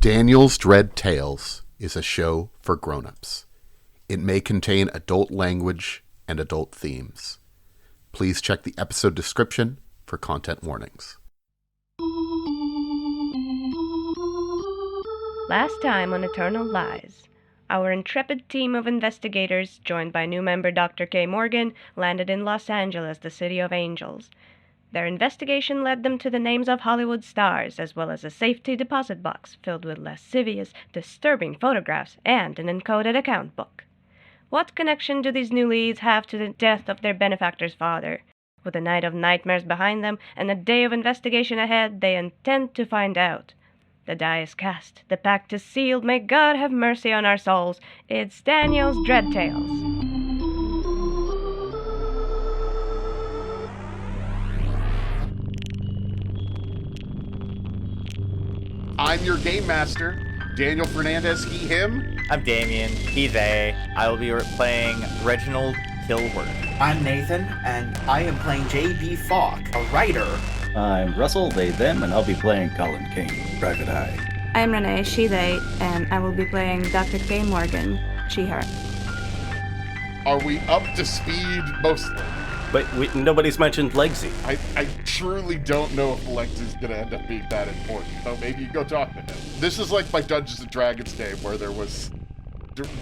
Daniel's Dread Tales is a show for grown-ups. It may contain adult language and adult themes. Please check the episode description for content warnings. Last time on Eternal Lies, our intrepid team of investigators, joined by new member Dr. K. Morgan, landed in Los Angeles, the city of angels. Their investigation led them to the names of Hollywood stars, as well as a safety deposit box filled with lascivious, disturbing photographs and an encoded account book. What connection do these new leads have to the death of their benefactor's father? With a night of nightmares behind them and a day of investigation ahead, they intend to find out. The die is cast, the pact is sealed, may God have mercy on our souls. It's Daniel's Dread Tales. I'm your game master, Daniel Fernandez, he, him. I'm Damien, he, they. I will be playing Reginald Kilworth. I'm Nathan, and I am playing J.B. Falk, a writer. I'm Russell, they, them, and I'll be playing Collin, Kane, Private Eye. I'm Renee, she, they, and I will be playing Dr. K. Morgan, she, her. Are we up to speed mostly? But nobody's mentioned Legsy. I truly don't know if Lexi's gonna end up being that important, so maybe you go talk to him. This is like my Dungeons and Dragons game where there was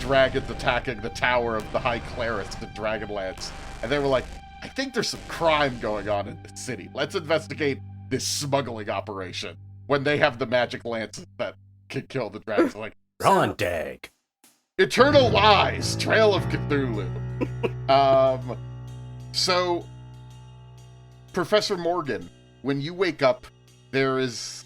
dragons attacking the tower of the High Clerics in Dragonlance, and they were like, I think there's some crime going on in the city. Let's investigate this smuggling operation. When they have the magic lances that can kill the dragons, like Ron Dag. Eternal Lies, Trail of Cthulhu. So, Professor Morgan, when you wake up, there is,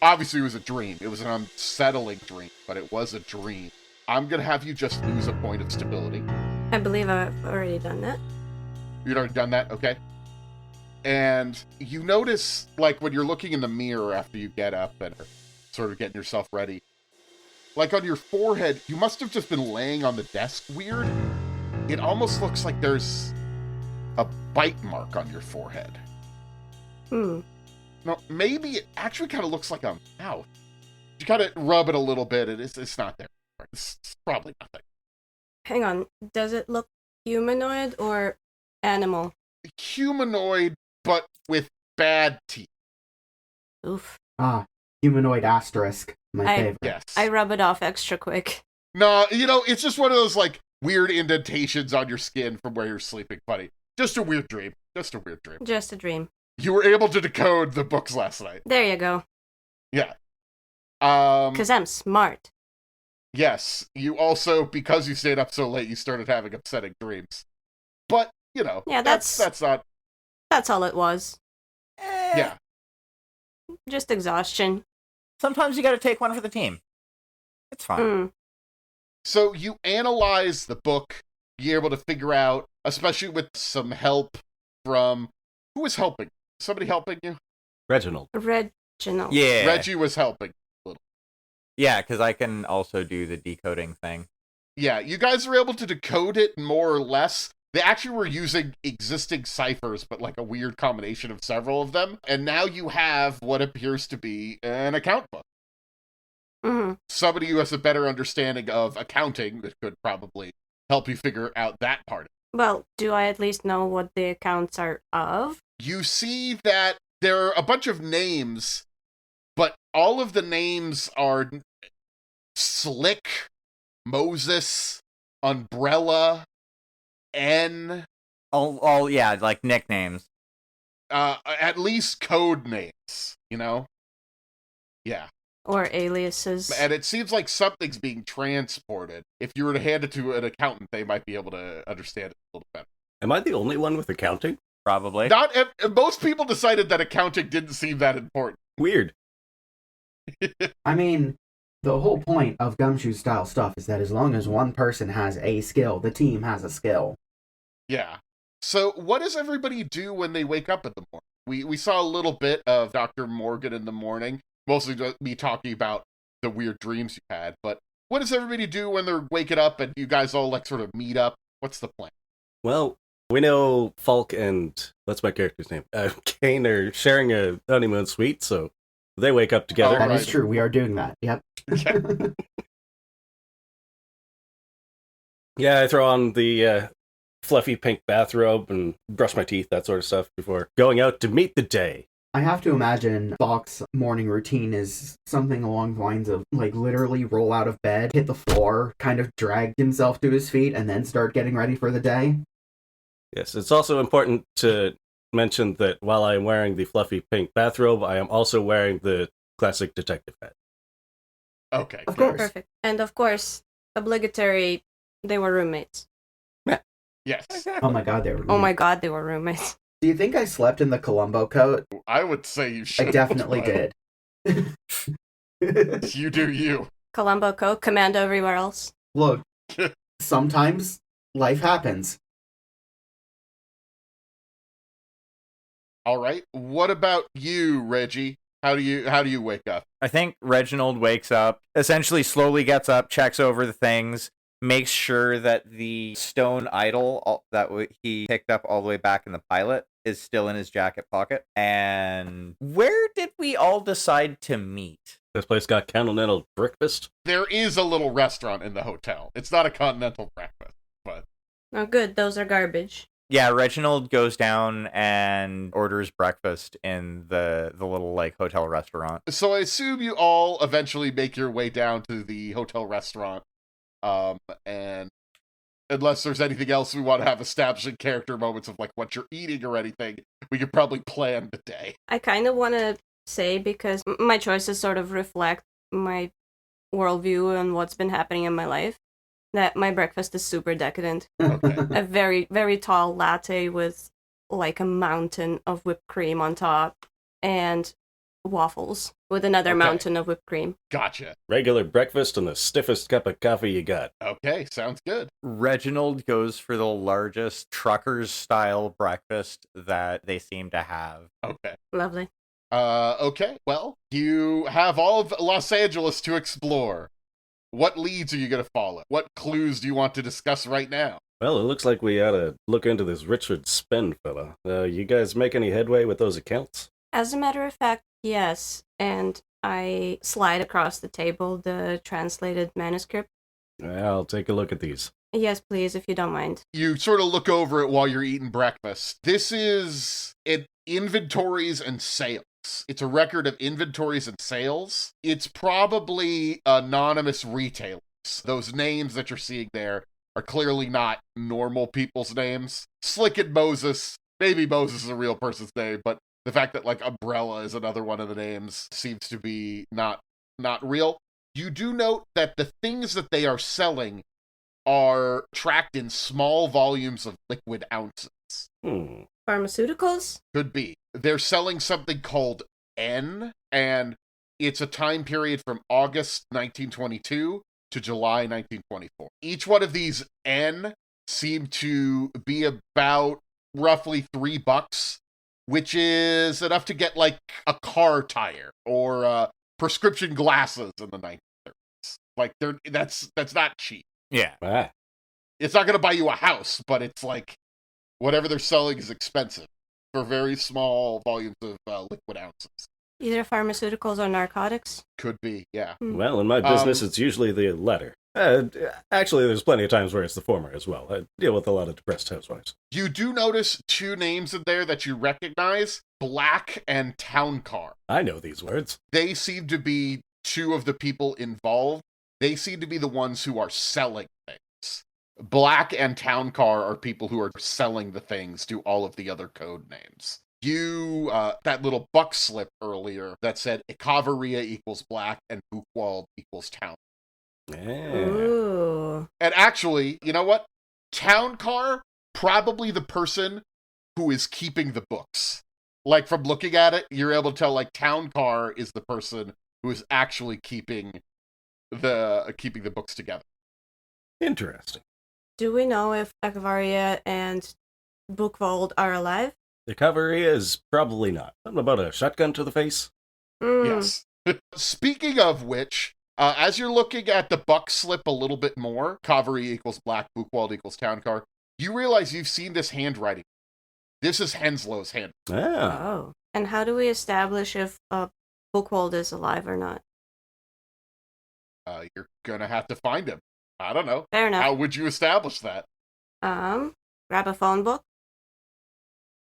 obviously it was a dream. It was an unsettling dream, but it was a dream. I'm going to have you just lose a point of stability. I believe I've already done that. You'd already done that? Okay. And you notice, like, when you're looking in the mirror after you get up and are sort of getting yourself ready, like on your forehead, you must have just been laying on the desk weird. It almost looks like there's a bite mark on your forehead. No, maybe it actually kind of looks like a mouth. You kind of rub it a little bit, and it's not there. It's probably nothing. Hang on, does it look humanoid or animal? Humanoid, but with bad teeth. Oof. Humanoid asterisk, my favorite. Yes. I rub it off extra quick. No, it's just one of those, like, weird indentations on your skin from where you're sleeping, buddy. Just a weird dream. Just a weird dream. Just a dream. You were able to decode the books last night. There you go. Yeah. 'Cause I'm smart. Yes. You also, because you stayed up so late, you started having upsetting dreams. But, Yeah, that's not... That's all it was. Yeah. Just exhaustion. Sometimes you gotta take one for the team. It's fine. So you analyze the book, you're able to figure out, especially with some help from... Who was helping? Somebody helping you? Reginald. Reginald. Yeah. Reggie was helping a little. Yeah, because I can also do the decoding thing. Yeah, you guys were able to decode it more or less. They actually were using existing ciphers, but like a weird combination of several of them. And now you have what appears to be an account book. Somebody who has a better understanding of accounting that could probably help you figure out that part. Well, do I at least know what the accounts are of? You see that there are a bunch of names, but all of the names are Slick, Moses, Umbrella, N. All yeah, like nicknames. At least code names, Yeah. Or aliases? And it seems like something's being transported. If you were to hand it to an accountant, they might be able to understand it a little better. Am I the only one with accounting? Probably. Most people decided that accounting didn't seem that important. Weird. I mean, the whole point of Gumshoe-style stuff is that as long as one person has a skill, the team has a skill. Yeah. So what does everybody do when they wake up in the morning? We saw a little bit of Dr. Morgan in the morning, mostly me talking about the weird dreams you had, but what does everybody do when they're waking up and you guys all like sort of meet up? What's the plan? Well, we know Falk and, what's my character's name? Kane are sharing a honeymoon suite, so They wake up together. That is Alrighty. true. We are doing that. Yep. Yeah, I throw on the fluffy pink bathrobe and brush my teeth, that sort of stuff, before going out to meet the day. I have to imagine Bach's morning routine is something along the lines of, like, literally roll out of bed, hit the floor, kind of drag himself to his feet, and then start getting ready for the day. Yes, it's also important to mention that while I am wearing the fluffy pink bathrobe, I am also wearing the classic detective hat. Okay. Of course. Perfect. And of course, obligatory, they were roommates. Yes. Oh my god, they were. Oh my god, they were roommates. Do you think I slept in the Columbo coat? I would say you should. I definitely did. You do you. Columbo Co. Commando everywhere else. Look, sometimes life happens. All right. What about you, Reggie? How do you wake up? I think Reginald wakes up, essentially slowly gets up, checks over the things, makes sure that the stone idol he picked up all the way back in the pilot is still in his jacket pocket. And where did we all decide to meet? This place got continental breakfast. There is a little restaurant in the hotel. It's not a continental breakfast, but Oh, good. Those are garbage. Yeah, Reginald goes down and orders breakfast in the little like hotel restaurant. so I assume you all eventually make your way down to the hotel restaurant. And unless there's anything else we want to have establishing character moments of like what you're eating or anything, we could probably plan the day. I kind of want to say, because my choices sort of reflect my worldview and what's been happening in my life, that my breakfast is super decadent. Okay. A very, very tall latte with like a mountain of whipped cream on top, and waffles with another Okay. mountain of whipped cream. Gotcha. Regular breakfast and the stiffest cup of coffee you got. Okay, sounds good. Reginald goes for the largest truckers style breakfast that they seem to have. Okay. Lovely. Okay, well, you have all of Los Angeles to explore. What leads are you going to follow? What clues do you want to discuss right now? Well, it looks like we ought to look into this Richard Spen fella. You guys make any headway with those accounts? As a matter of fact, yes. And I slide across the table the translated manuscript. I'll take a look at these. Yes, please, if you don't mind. You sort of look over it while you're eating breakfast. This is inventories and sales. It's a record of inventories and sales. It's probably anonymous retailers. Those names that you're seeing there are clearly not normal people's names. Slick and Moses. Maybe Moses is a real person's name, but the fact that like Umbrella is another one of the names seems to be not real. You do note that the things that they are selling are tracked in small volumes of liquid ounces. Pharmaceuticals? Could be. They're selling something called N, and it's a time period from August 1922 to July 1924. Each one of these N seem to be about roughly $3, which is enough to get like a car tire or prescription glasses in the 1930s. Like that's not cheap. Yeah. Ah, It's not going to buy you a house, but it's like whatever they're selling is expensive for very small volumes of liquid ounces. Either pharmaceuticals or narcotics? Could be, yeah. well, in my business, it's usually the latter. Actually, there's plenty of times where it's the former as well. I deal with a lot of depressed housewives. You do notice two names in there that you recognize, Black and Town Car. I know these words. They seem to be two of the people involved. They seem to be the ones who are selling things. Black and Town Car are people who are selling the things to all of the other code names. You, that little buck slip earlier that said Ikaveria equals Black and Buchwald equals Town. Yeah. Ooh. And actually, you know what? Town Car, probably the person who is keeping the books. Like, from looking at it, you're able to tell, like, Town Car is the person who is actually keeping the books together. Interesting. Do we know if Akvaria and Buchwald are alive? The cover is probably not. Something about a shotgun to the face? Yes. Speaking of which, as you're looking at the buck slip a little bit more, Cavalry equals Black, Buchwald equals Town Car, you realize you've seen this handwriting. This is Henslow's hand. Ah. Oh. And how do we establish if Bookwold is alive or not. You're gonna have to find him. I don't know. Fair enough. How would you establish that? Grab a phone book.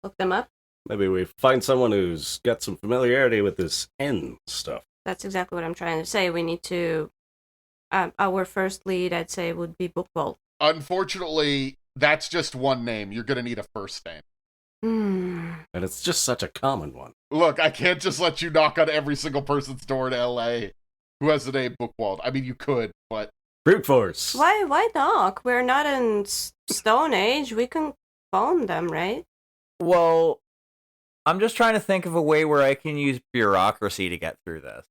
Look them up. Maybe we find someone who's got some familiarity with this N stuff. That's exactly what I'm trying to say. We need to... our first lead, I'd say, would be Bookwold. Unfortunately, that's just one name. You're gonna need a first name. And it's just such a common one. Look, I can't just let you knock on every single person's door in LA who has the name Bookwald. I mean, you could, but... Brute force. Why knock? We're not in Stone Age. We can phone them, right? Well, I'm just trying to think of a way where I can use bureaucracy to get through this.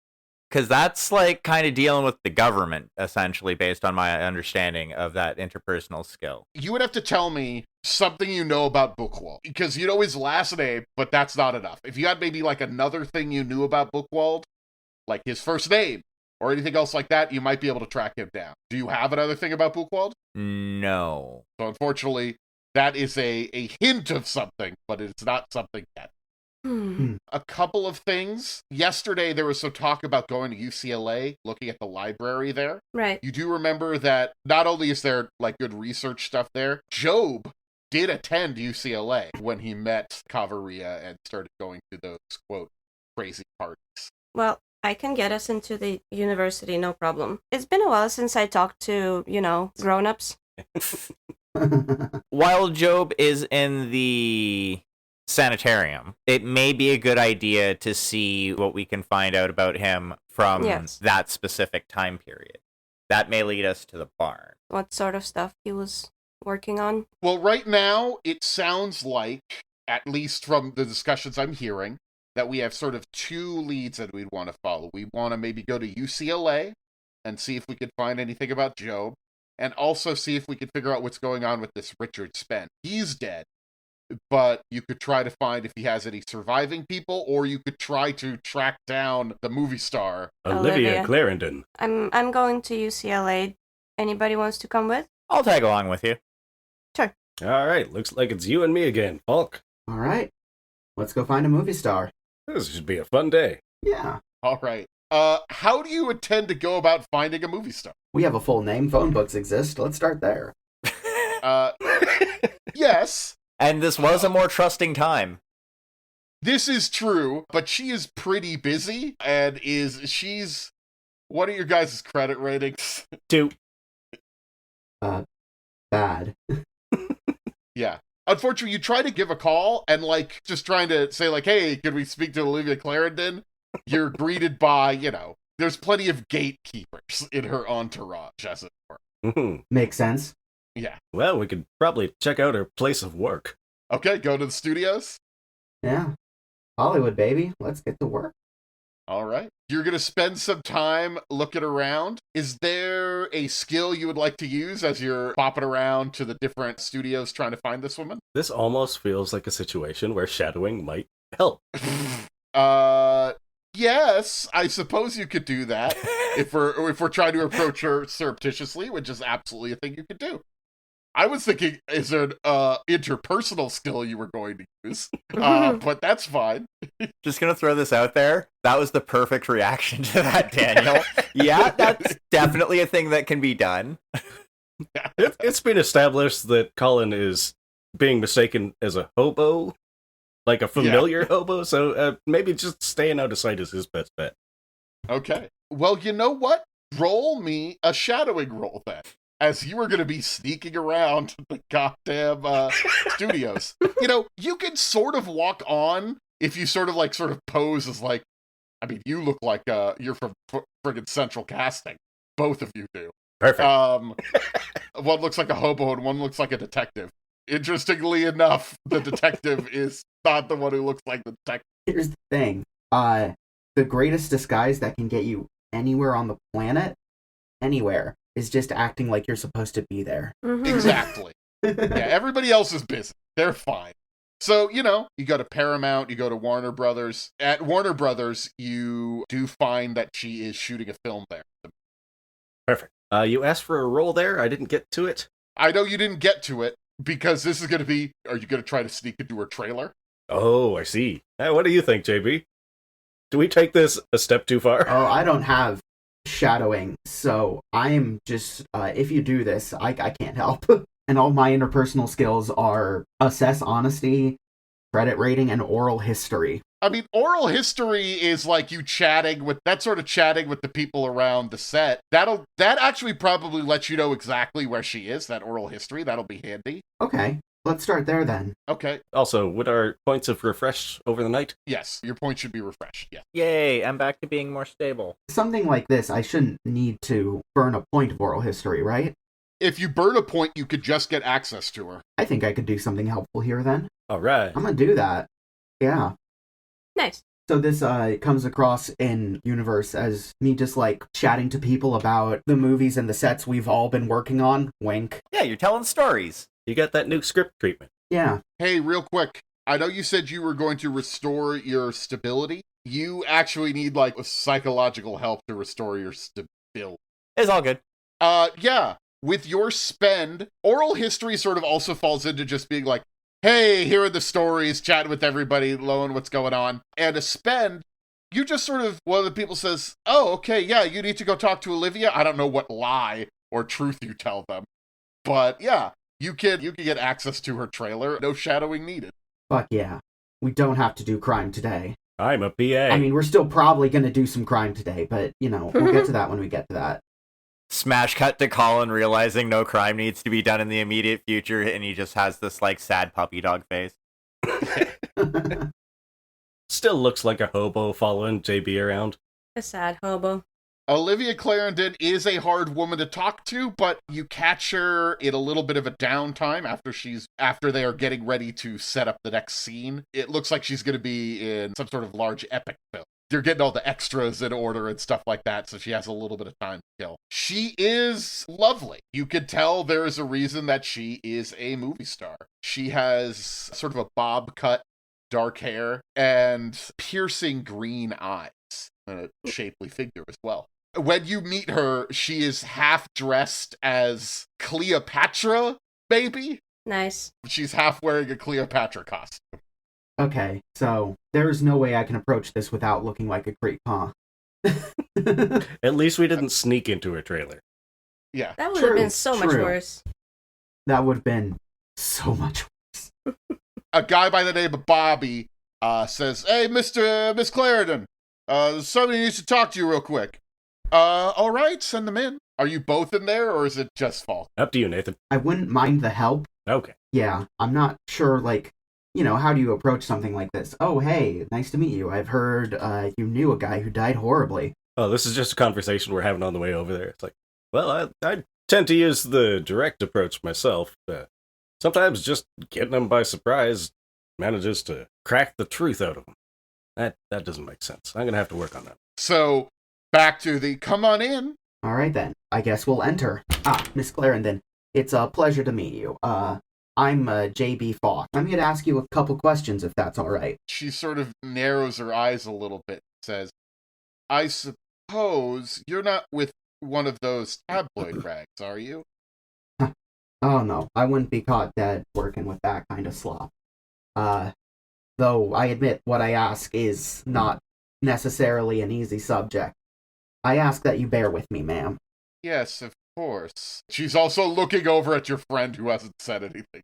Because that's like kind of dealing with the government, essentially, based on my understanding of that interpersonal skill. You would have to tell me something you know about Bookwald. Because you know his last name, but that's not enough. If you had maybe like another thing you knew about Bookwald, like his first name, or anything else like that, you might be able to track him down. Do you have another thing about Bookwald? No. So unfortunately, that is a hint of something, but it's not something yet. A couple of things. Yesterday, there was some talk about going to UCLA, looking at the library there. Right. You do remember that not only is there like good research stuff there, Job did attend UCLA when he met Cavarilla and started going to those, quote, crazy parties. Well, I can get us into the university, no problem. It's been a while since I talked to, grown-ups. While Job is in the sanitarium, it may be a good idea to see what we can find out about him from that specific time period. That may lead us to the barn. What sort of stuff he was working on? Well, right now, it sounds like, at least from the discussions I'm hearing, that we have sort of two leads that we'd want to follow. We want to maybe go to UCLA and see if we could find anything about Job, and also see if we could figure out what's going on with this Richard Spence. He's dead, but you could try to find if he has any surviving people, or you could try to track down the movie star. Olivia Clarendon. I'm going to UCLA. Anybody wants to come with? I'll tag along with you. Sure. All right, looks like it's you and me again, Falk. All right. Let's go find a movie star. This should be a fun day. Yeah. All right. How do you intend to go about finding a movie star? We have a full name. Phone books exist. Let's start there. Yes. And this was a more trusting time. This is true, but she is pretty busy, and she's... What are your guys' credit ratings? 2. Bad. Yeah. Unfortunately, you try to give a call, and, like, just trying to say, like, hey, could we speak to Olivia Clarendon? You're greeted by, there's plenty of gatekeepers in her entourage, as it were. Makes sense. Yeah. Well, we could probably check out her place of work. Okay, go to the studios. Yeah. Hollywood, baby. Let's get to work. All right. You're going to spend some time looking around. Is there a skill you would like to use as you're bopping around to the different studios trying to find this woman? This almost feels like a situation where shadowing might help. Yes, I suppose you could do that if we're trying to approach her surreptitiously, which is absolutely a thing you could do. I was thinking, is there an interpersonal skill you were going to use? But that's fine. Just gonna throw this out there. That was the perfect reaction to that, Daniel. Yeah, that's definitely a thing that can be done. It's been established that Collin is being mistaken as a hobo, like a familiar hobo, so maybe just staying out of sight is his best bet. Okay. Well, you know what? Roll me a shadowing roll then, as you were going to be sneaking around the goddamn studios. You can sort of walk on if you sort of pose as like, I mean, you look like you're from friggin' Central Casting. Both of you do. Perfect. One looks like a hobo and one looks like a detective. Interestingly enough, the detective is not the one who looks like the detective. Here's the thing. The greatest disguise that can get you anywhere on the planet, anywhere, is just acting like you're supposed to be there. Mm-hmm. Exactly. Yeah, everybody else is busy. They're fine. So, you go to Paramount, you go to Warner Brothers. At Warner Brothers, you do find that she is shooting a film there. Perfect. You asked for a role there. I didn't get to it. I know you didn't get to it because this is going to be, are you going to try to sneak into her trailer? Oh, I see. What do you think, JB? Do we take this a step too far? Oh, I don't have shadowing, so I am just, if you do this, I can't help. And all my interpersonal skills are assess honesty, credit rating, and oral history. I mean, oral history is like you chatting with the people around the set. That actually probably lets you know exactly where she is, that oral history. That'll be handy. Okay, let's start there then. Okay. Also, would our points have refreshed over the night? Yes, your point should be refreshed. Yeah. Yay, I'm back to being more stable. Something like this, I shouldn't need to burn a point of oral history, right? If you burn a point, you could just get access to her. I think I could do something helpful here then. All right. I'm gonna do that. Yeah. Nice. So this comes across in universe as me just like chatting to people about the movies and the sets we've all been working on. Wink. Yeah, you're telling stories. You got that new script treatment. Yeah. Hey, real quick. I know you said you were going to restore your stability. You actually need, like, psychological help to restore your stability. It's all good. Yeah. With your spend, oral history sort of also falls into just being like, hey, here are the stories, chatting with everybody, knowing what's going on. And a spend, you just sort of, one of the people says, oh, okay, yeah, you need to go talk to Olivia. I don't know what lie or truth you tell them. But yeah, you can get access to her trailer. No shadowing needed. Fuck yeah. We don't have to do crime today. I'm a PA. I mean, we're still probably gonna do some crime today, but, you know, we'll get to that when we get to that. Smash cut to Collin realizing no crime needs to be done in the immediate future, and he just has this, like, sad puppy dog face. Still looks like a hobo following JB around. A sad hobo. Olivia Clarendon is a hard woman to talk to, but you catch her in a little bit of a downtime after they are getting ready to set up the next scene. It looks like she's going to be in some sort of large epic film. They're getting all the extras in order and stuff like that, so she has a little bit of time to kill. She is lovely. You could tell there is a reason that she is a movie star. She has sort of a bob cut, dark hair, and piercing green eyes, and a shapely figure as well. When you meet her, she is half dressed as Cleopatra, baby. Nice. She's half wearing a Cleopatra costume. Okay, so there's no way I can approach this without looking like a creep, huh? At least we didn't sneak into her trailer. Yeah. That would have been so much true. worse. That would have been so much worse. A guy by the name of Bobby says, hey, Miss Clarendon, somebody needs to talk to you real quick. All right, send them in. Are you both in there, or is it just Falk? Up to you, Nathan. I wouldn't mind the help. Okay. Yeah, I'm not sure, like, you know, how do you approach something like this? Oh, hey, nice to meet you. I've heard you knew a guy who died horribly. Oh, this is just a conversation we're having on the way over there. It's like, well, I tend to use the direct approach myself. Sometimes just getting them by surprise manages to crack the truth out of them. That doesn't make sense. I'm going to have to work on that. So, back to the come on in. All right, then. I guess we'll enter. Ah, Miss Clarendon, it's a pleasure to meet you. I'm JB Falk. I'm here to ask you a couple questions, if that's all right. She sort of narrows her eyes a little bit, says, I suppose you're not with one of those tabloid rags, are you? Oh, no. I wouldn't be caught dead working with that kind of slop. Though I admit what I ask is not necessarily an easy subject. I ask that you bear with me, ma'am. Yes, of course. She's also looking over at your friend who hasn't said anything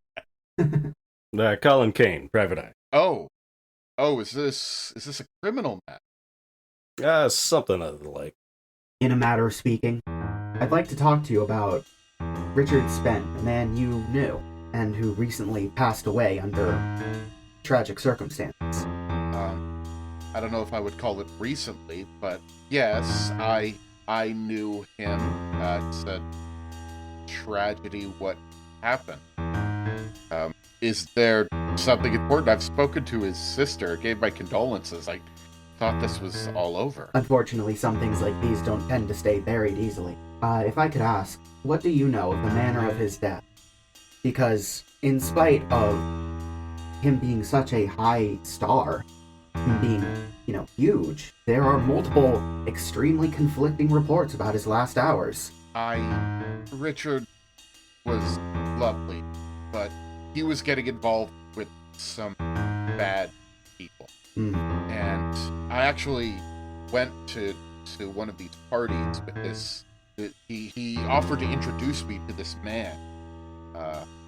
yet. Collin Kane, Private Eye. Oh, is this a criminal matter? Something of the like. In a matter of speaking, I'd like to talk to you about Richard Spence, a man you knew, and who recently passed away under tragic circumstances. I don't know if I would call it recently, but yes, I knew him. It's a tragedy what happened. Is there something important? I've spoken to his sister, gave my condolences. I thought this was all over. Unfortunately, some things like these don't tend to stay buried easily. If I could ask, what do you know of the manner of his death? Because in spite of him being such a high star, him being, huge, there are multiple extremely conflicting reports about his last hours. Richard was lovely, but he was getting involved with some bad people. And I actually went to one of these parties with this. He offered to introduce me to this man,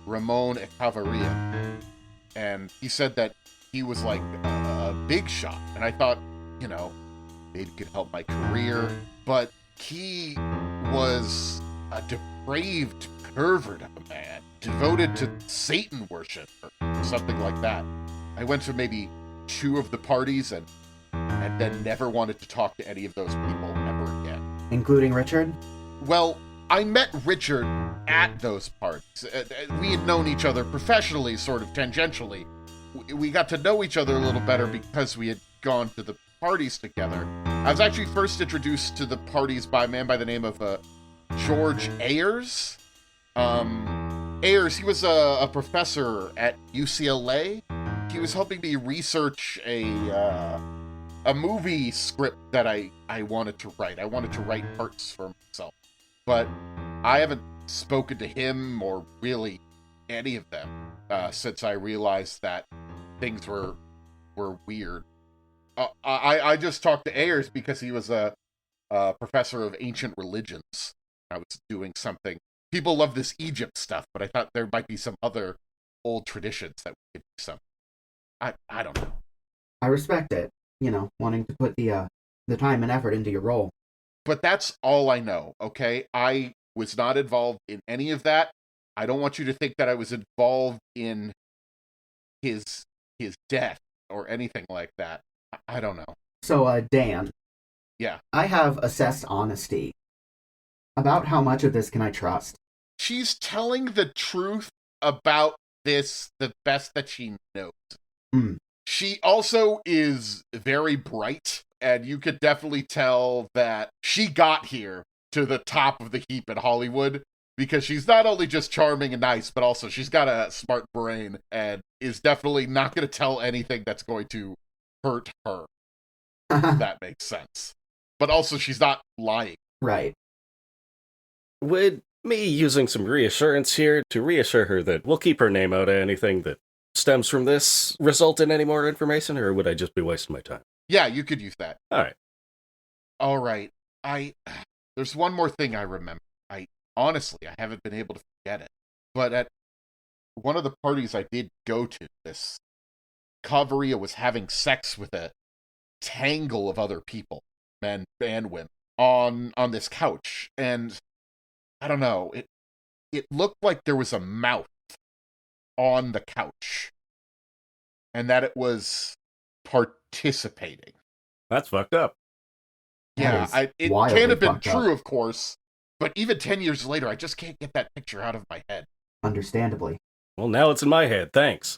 Ramon Echavarria, and he said that he was like a big shot, and I thought, maybe he could help my career, but he was a depraved pervert of a man, devoted to Satan worship or something like that. I went to maybe 2 of the parties and then never wanted to talk to any of those people ever again. Including Richard? Well, I met Richard at those parties. We had known each other professionally, sort of tangentially. We got to know each other a little better because we had gone to the parties together. I was actually first introduced to the parties by a man by the name of George Ayers. Ayers, he was a professor at UCLA. He was helping me research a movie script that I wanted to write. I wanted to write parts for myself. But I haven't spoken to him or really any of them since I realized that things were weird. I just talked to Ayers because he was a professor of ancient religions. I was doing something. People love this Egypt stuff, but I thought there might be some other old traditions that we could do something. I don't know. I respect it, wanting to put the time and effort into your role. But that's all I know, okay? I was not involved in any of that. I don't want you to think that I was involved in his death or anything like that. I don't know. So, Dan. Yeah. I have assessed honesty. About how much of this can I trust? She's telling the truth about this the best that she knows. She also is very bright, and you could definitely tell that she got here to the top of the heap in Hollywood because she's not only just charming and nice, but also she's got a smart brain and is definitely not going to tell anything that's going to hurt her. If that makes sense. But also she's not lying. Right. Would me using some reassurance here to reassure her that we'll keep her name out of anything that stems from this result in any more information, or would I just be wasting my time? Yeah, you could use that. All right. There's one more thing I remember. Honestly, I haven't been able to forget it. But at one of the parties I did go to, this Cavarria was having sex with a tangle of other people, men and women, on this couch. And I don't know, it looked like there was a mouth on the couch. And that it was participating. That's fucked up. Yeah, it wildly can't have been fucked true, up. of course, but even 10 years later, I just can't get that picture out of my head. Understandably. Well, now it's in my head, thanks.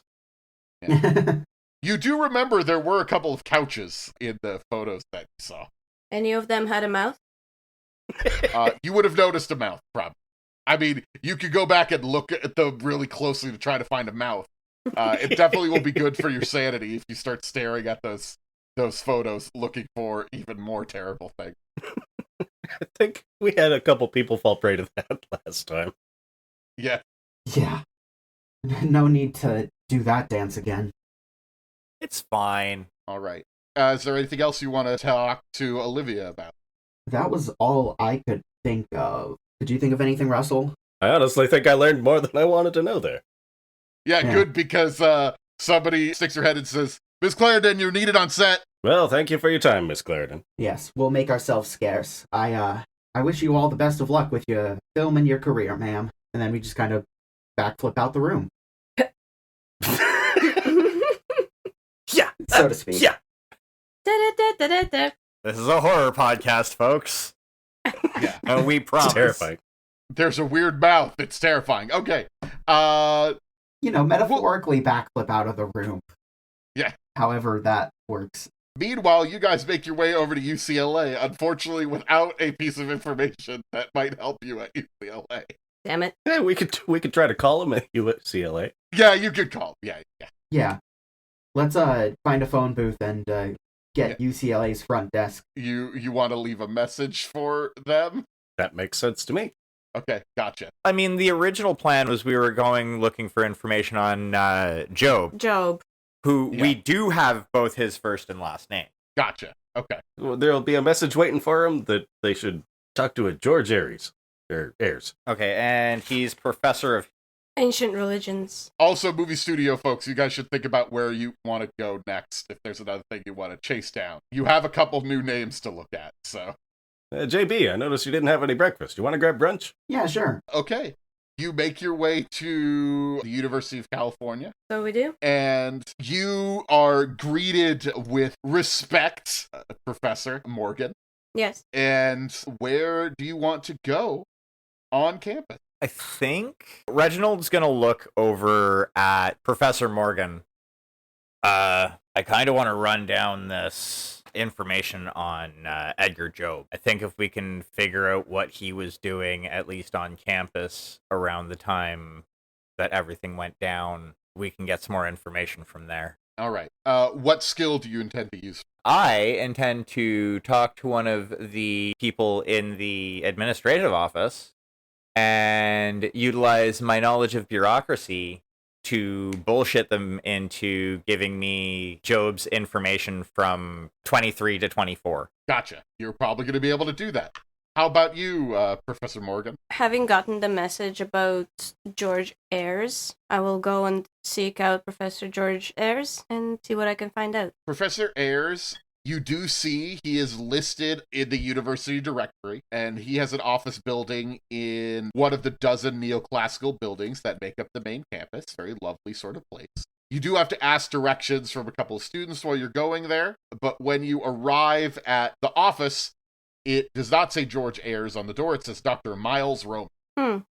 Yeah. You do remember there were a couple of couches in the photos that you saw. Any of them had a mouth? You would have noticed a mouth, probably. I mean, you could go back and look at them really closely to try to find a mouth. It definitely will be good for your sanity if you start staring at those photos looking for even more terrible things. I think we had a couple people fall prey to that last time. Yeah. Yeah. No need to do that dance again. It's fine. All right. Is there anything else you want to talk to Olivia about? That was all I could think of. Did you think of anything, Russell? I honestly think I learned more than I wanted to know there. Yeah, good, because somebody sticks her head and says, Miss Clarendon, you're needed on set. Well, thank you for your time, Miss Clarendon. Yes, we'll make ourselves scarce. I wish you all the best of luck with your film and your career, ma'am. And then we just kind of backflip out the room. Yeah. So to speak. Yeah. This is a horror podcast, folks. Yeah. And we promise. It's terrifying. There's a weird mouth. It's terrifying. Okay. Metaphorically backflip out of the room. Yeah. However that works. Meanwhile, you guys make your way over to UCLA, unfortunately without a piece of information that might help you at UCLA. Damn it. Yeah, we could try to call him at UCLA. Yeah, you could call. Yeah. Yeah. Let's find a phone booth and get UCLA's front desk. You want to leave a message for them? That makes sense to me. Okay, gotcha. I mean, the original plan was we were going looking for information on Job, Job. who Yeah. we do have both his first and last name. Gotcha. Okay. Well, there'll be a message waiting for him that they should talk to a George Ayres. Ayres. Okay, and he's professor of. Ancient religions. Also, movie studio folks, you guys should think about where you want to go next if there's another thing you want to chase down. You have a couple new names to look at, so. JB, I noticed you didn't have any breakfast. You want to grab brunch? Yeah, sure. Okay. You make your way to the University of California, So we do? and you are greeted with respect, Professor Morgan. Yes. And where do you want to go on campus? I think Reginald's gonna look over at Professor Morgan. I kind of want to run down this information on Edgar Job. I think if we can figure out what he was doing, at least on campus, around the time that everything went down, we can get some more information from there. All right. What skill do you intend to use? I intend to talk to one of the people in the administrative office and utilize my knowledge of bureaucracy to bullshit them into giving me Job's information from 23 to 24. Gotcha. You're probably going to be able to do that. How about you, Professor Morgan? Having gotten the message about George Ayres, I will go and seek out Professor George Ayres and see what I can find out. Professor Ayres, you do see he is listed in the university directory, and he has an office building in one of the dozen neoclassical buildings that make up the main campus. Very lovely sort of place. You do have to ask directions from a couple of students while you're going there, but when you arrive at the office, it does not say George Ayres on the door. It says Dr. Miles Roman.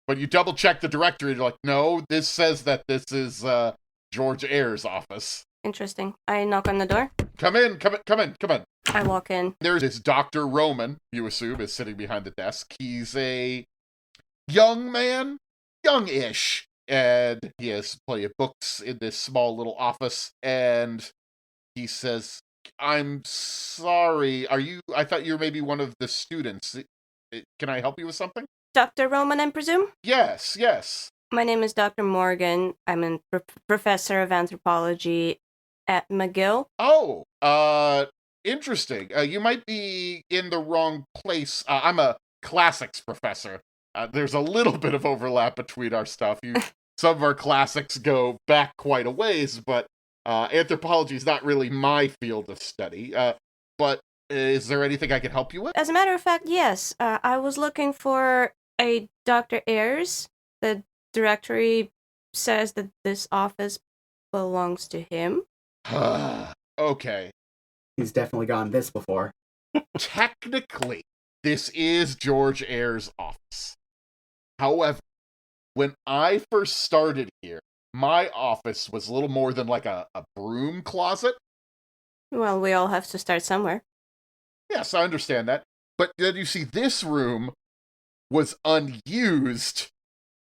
But you double check the directory, and you're like, no, this says that this is George Ayres' office. Interesting. I knock on the door. Come in. I walk in. There's this Dr. Roman, you assume, is sitting behind the desk. He's a young man, young-ish, and he has plenty of books in this small little office, and he says, I'm sorry, I thought you were maybe one of the students. Can I help you with something? Dr. Roman, I presume? Yes. My name is Dr. Morgan. I'm a professor of anthropology at McGill. Oh, interesting. You might be in the wrong place. I'm a classics professor. There's a little bit of overlap between our stuff. Some of our classics go back quite a ways, but anthropology is not really my field of study. But is there anything I can help you with? As a matter of fact, yes. I was looking for a Dr. Ayres. The directory says that this office belongs to him. Okay. He's definitely gotten this before. Technically, this is George Ayres' office. However, when I first started here, my office was a little more than like a broom closet. Well, we all have to start somewhere. Yes, I understand that. But then you see, this room was unused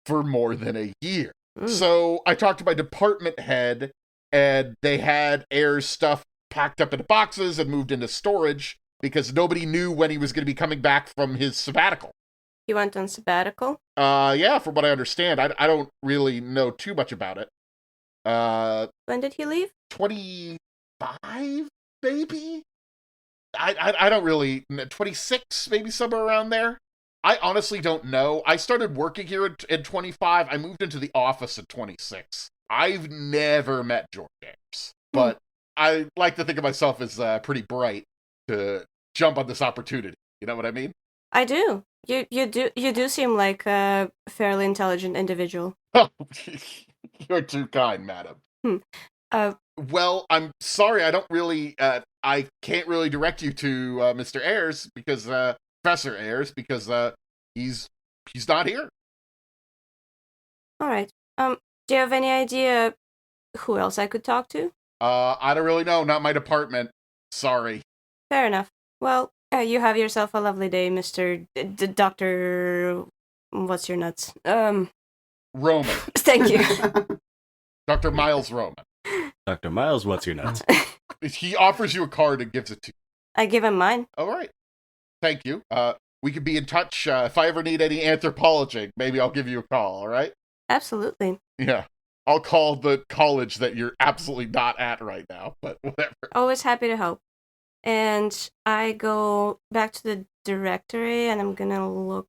for more than a year. So I talked to my department head, and they had Ayres' stuff packed up in boxes and moved into storage because nobody knew when he was going to be coming back from his sabbatical. He went on sabbatical? Yeah, from what I understand. I don't really know too much about it. When did he leave? 25, maybe? I don't really... 26, maybe somewhere around there? I honestly don't know. I started working here at 25. I moved into the office at 26. I've never met George Ayres, but I like to think of myself as pretty bright to jump on this opportunity. You know what I mean? I do. You do seem like a fairly intelligent individual. Oh, you're too kind, madam. Well, I'm sorry. I don't really. I can't really direct you to Mr. Ayres because Professor Ayres because he's not here. All right. Do you have any idea who else I could talk to? I don't really know. Not my department. Sorry. Fair enough. Well, you have yourself a lovely day, Mr. Dr. What's your nuts? Roman. Thank you. Dr. Miles Roman. Dr. Miles, what's your nuts? He offers you a card and gives it to you. I give him mine. All right. Thank you. We could be in touch. If I ever need any anthropology, maybe I'll give you a call, all right? Absolutely. Yeah. I'll call the college that you're absolutely not at right now, but whatever. Always happy to help. And I go back to the directory and I'm gonna look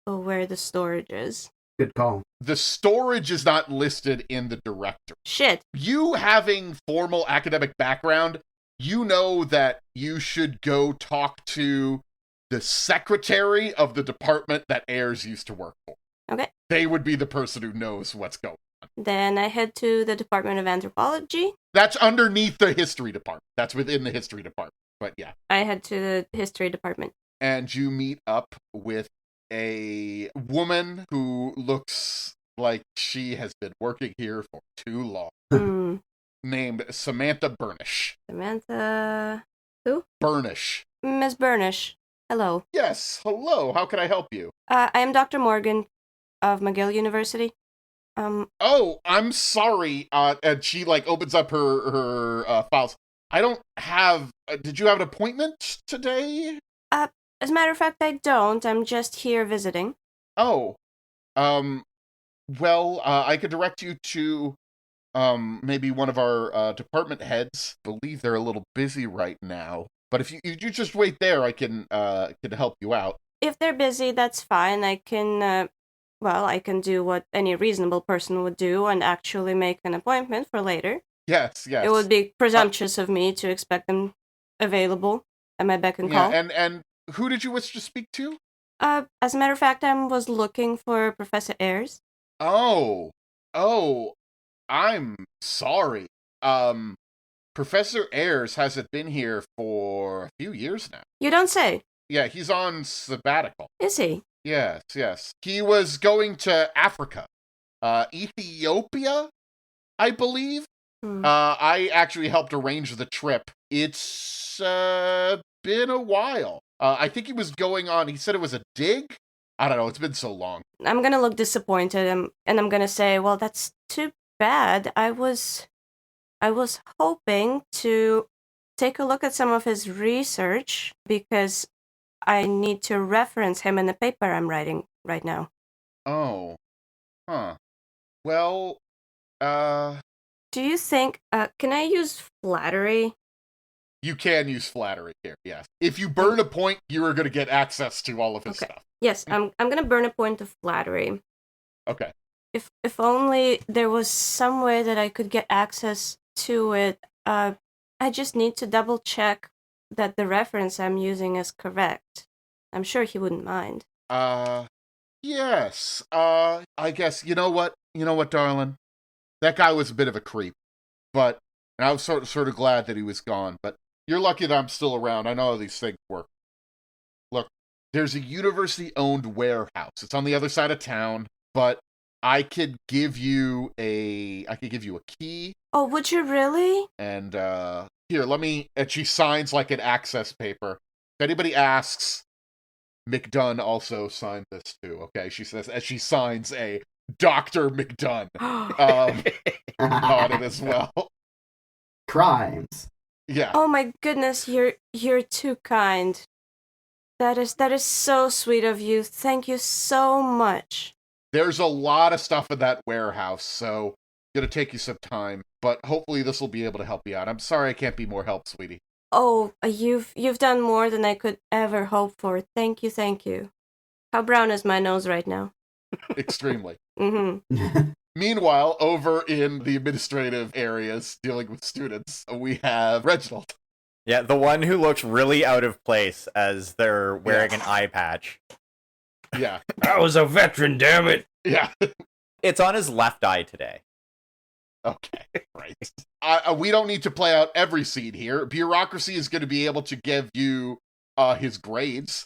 for where the storage is. Good call. The storage is not listed in the directory. Shit. You having formal academic background, you know that you should go talk to the secretary of the department that Ayers used to work for. Okay. They would be the person who knows what's going on. Then I head to the Department of Anthropology. That's underneath the history department. That's within the history department. But yeah. I head to the history department. And you meet up with a woman who looks like she has been working here for too long. Named Samantha Burnish. Samantha... Burnish. Miss Burnish. Hello. Yes, hello. How can I help you? I am Dr. Morgan of McGill University. Oh, I'm sorry. And she opens up her files. I don't have. Did you have an appointment today? As a matter of fact, I don't. I'm just here visiting. Oh, well, I could direct you to maybe one of our department heads. I believe they're a little busy right now. But if you just wait there, I can help you out. If they're busy, that's fine. I can do what any reasonable person would do and actually make an appointment for later. Yes. It would be presumptuous of me to expect them available at my beck and call. Yeah, and who did you wish to speak to? As a matter of fact, I was looking for Professor Ayers. Oh, I'm sorry. Professor Ayers hasn't been here for a few years now. You don't say. Yeah, he's on sabbatical. Is he? Yes. He was going to Africa. Ethiopia, I believe. I actually helped arrange the trip. It's been a while. I think he was going on, he said it was a dig? I don't know, it's been so long. I'm gonna look disappointed and I'm gonna say, well, that's too bad. I was hoping to take a look at some of his research because I need to reference him in the paper I'm writing right now. Oh. Huh. Well, do you think, can I use flattery? You can use flattery here, yes. If you burn a point, you are going to get access to all of his stuff. Yes, I'm going to burn a point of flattery. Okay. If only there was some way that I could get access to it. I just need to double check that the reference I'm using is correct. I'm sure he wouldn't mind. Yes. I guess, you know what, darling? That guy was a bit of a creep. And I was sort of glad that he was gone, but you're lucky that I'm still around. I know how these things work. Look, there's a university-owned warehouse. It's on the other side of town, but I could give you a key. Oh, would you really? And here, and she signs an access paper. If anybody asks, McDunn also signed this too, okay? She says, as she signs a Dr. McDunn on it as well. Crimes. Yeah. Oh my goodness, you're too kind. That is so sweet of you. Thank you so much. There's a lot of stuff in that warehouse, so it's gonna take you some time, but hopefully this will be able to help you out. I'm sorry I can't be more help, sweetie. Oh, you've done more than I could ever hope for. Thank you. How brown is my nose right now? Extremely. Mm-hmm. Meanwhile, over in the administrative areas dealing with students, we have Reginald. Yeah, the one who looks really out of place as they're wearing an eye patch. Yeah. I was a veteran, damn it. Yeah. It's on his left eye today. Okay, right. We don't need to play out every scene here. Bureaucracy is going to be able to give you his grades.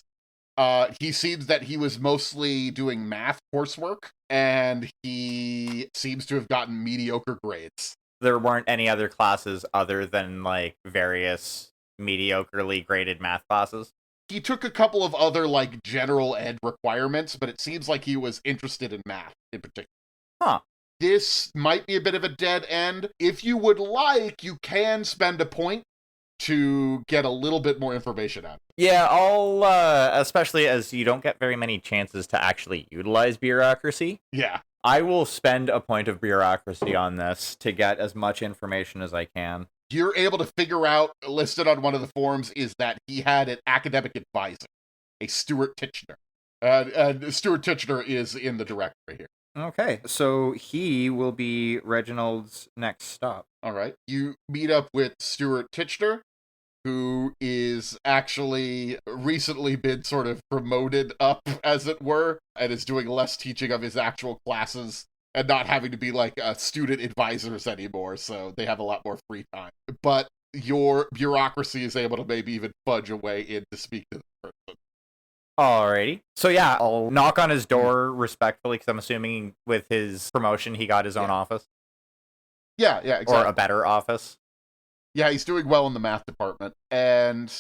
He seems that he was mostly doing math coursework, and he seems to have gotten mediocre grades. There weren't any other classes other than, various mediocrely graded math classes. He took a couple of other, general ed requirements, but it seems like he was interested in math in particular. Huh. This might be a bit of a dead end. If you would like, you can spend a point to get a little bit more information out. Yeah, I'll, especially as you don't get very many chances to actually utilize bureaucracy. Yeah. I will spend a point of bureaucracy on this to get as much information as I can. you're able to figure out, listed on one of the forms, is that he had an academic advisor, a Stuart Titchener. And Stuart Titchener is in the directory here. Okay, so he will be Reginald's next stop. All right. You meet up with Stuart Titchener, who is actually recently been sort of promoted up, as it were, and is doing less teaching of his actual classes and not having to be like student advisors anymore, so they have a lot more free time. But your bureaucracy is able to maybe even fudge a way in to speak to this person. Alrighty. So yeah, I'll knock on his door respectfully, because I'm assuming with his promotion he got his own office. Yeah, exactly. Or a better office. Yeah, he's doing well in the math department, and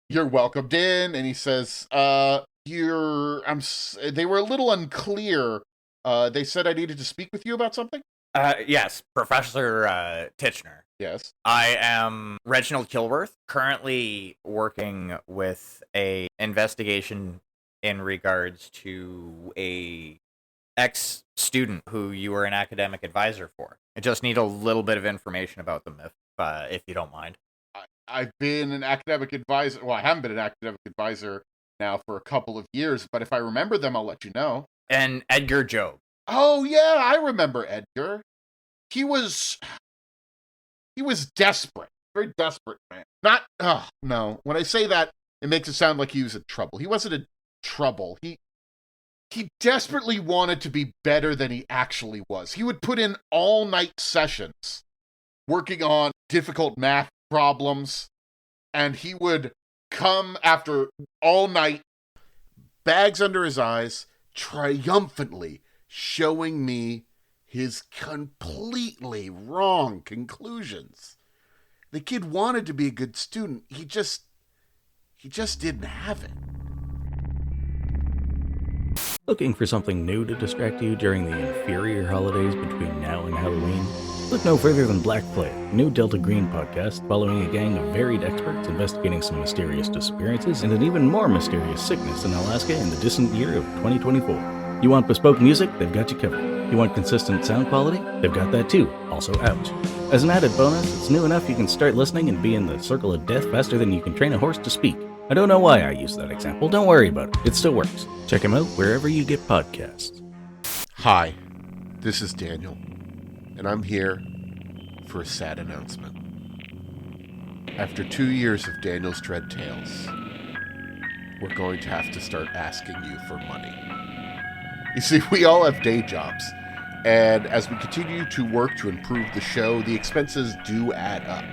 you're welcomed in, and he says, they were a little unclear. They said I needed to speak with you about something? Yes, Professor Titchener. Yes. I am Reginald Kilworth, currently working with a investigation in regards to a ex-student who you were an academic advisor for. I just need a little bit of information about them, if you don't mind. I've been an academic advisor. Well, I haven't been an academic advisor now for a couple of years, but if I remember them, I'll let you know. And Edgar Job. Oh, yeah, I remember Edgar. He was desperate. Very desperate, man. No. When I say that, it makes it sound like he was in trouble. He wasn't in trouble. He desperately wanted to be better than he actually was. He would put in all-night sessions working on difficult math problems, and he would come after all night, bags under his eyes, triumphantly showing me his completely wrong conclusions. The kid wanted to be a good student. He just didn't have it. Looking for something new to distract you during the inferior holidays between now and Halloween? Look no further than Black Plague, a new Delta Green podcast following a gang of varied experts investigating some mysterious disappearances and an even more mysterious sickness in Alaska in the distant year of 2024. You want bespoke music? They've got you covered. You want consistent sound quality? They've got that too, also ouch. As an added bonus, it's new enough you can start listening and be in the circle of death faster than you can train a horse to speak. I don't know why I used that example. Don't worry about it. It still works. Check him out wherever you get podcasts. Hi, this is Daniel, and I'm here for a sad announcement. After 2 years of Daniel's Dread Tales, we're going to have to start asking you for money. You see, we all have day jobs, and as we continue to work to improve the show, the expenses do add up.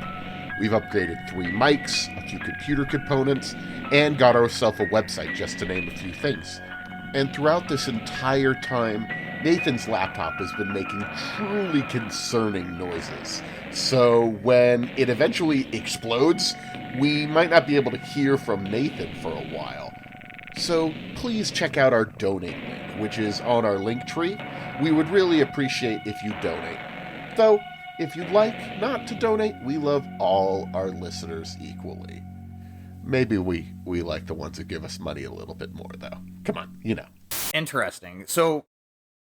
We've upgraded 3 mics, a few computer components, and got ourselves a website, just to name a few things. And throughout this entire time, Nathan's laptop has been making truly concerning noises. So when it eventually explodes, we might not be able to hear from Nathan for a while. So please check out our donate link, which is on our link tree. We would really appreciate if you donate. Though, if you'd like not to donate, we love all our listeners equally. Maybe we like the ones who give us money a little bit more, though. Come on, you know. Interesting. So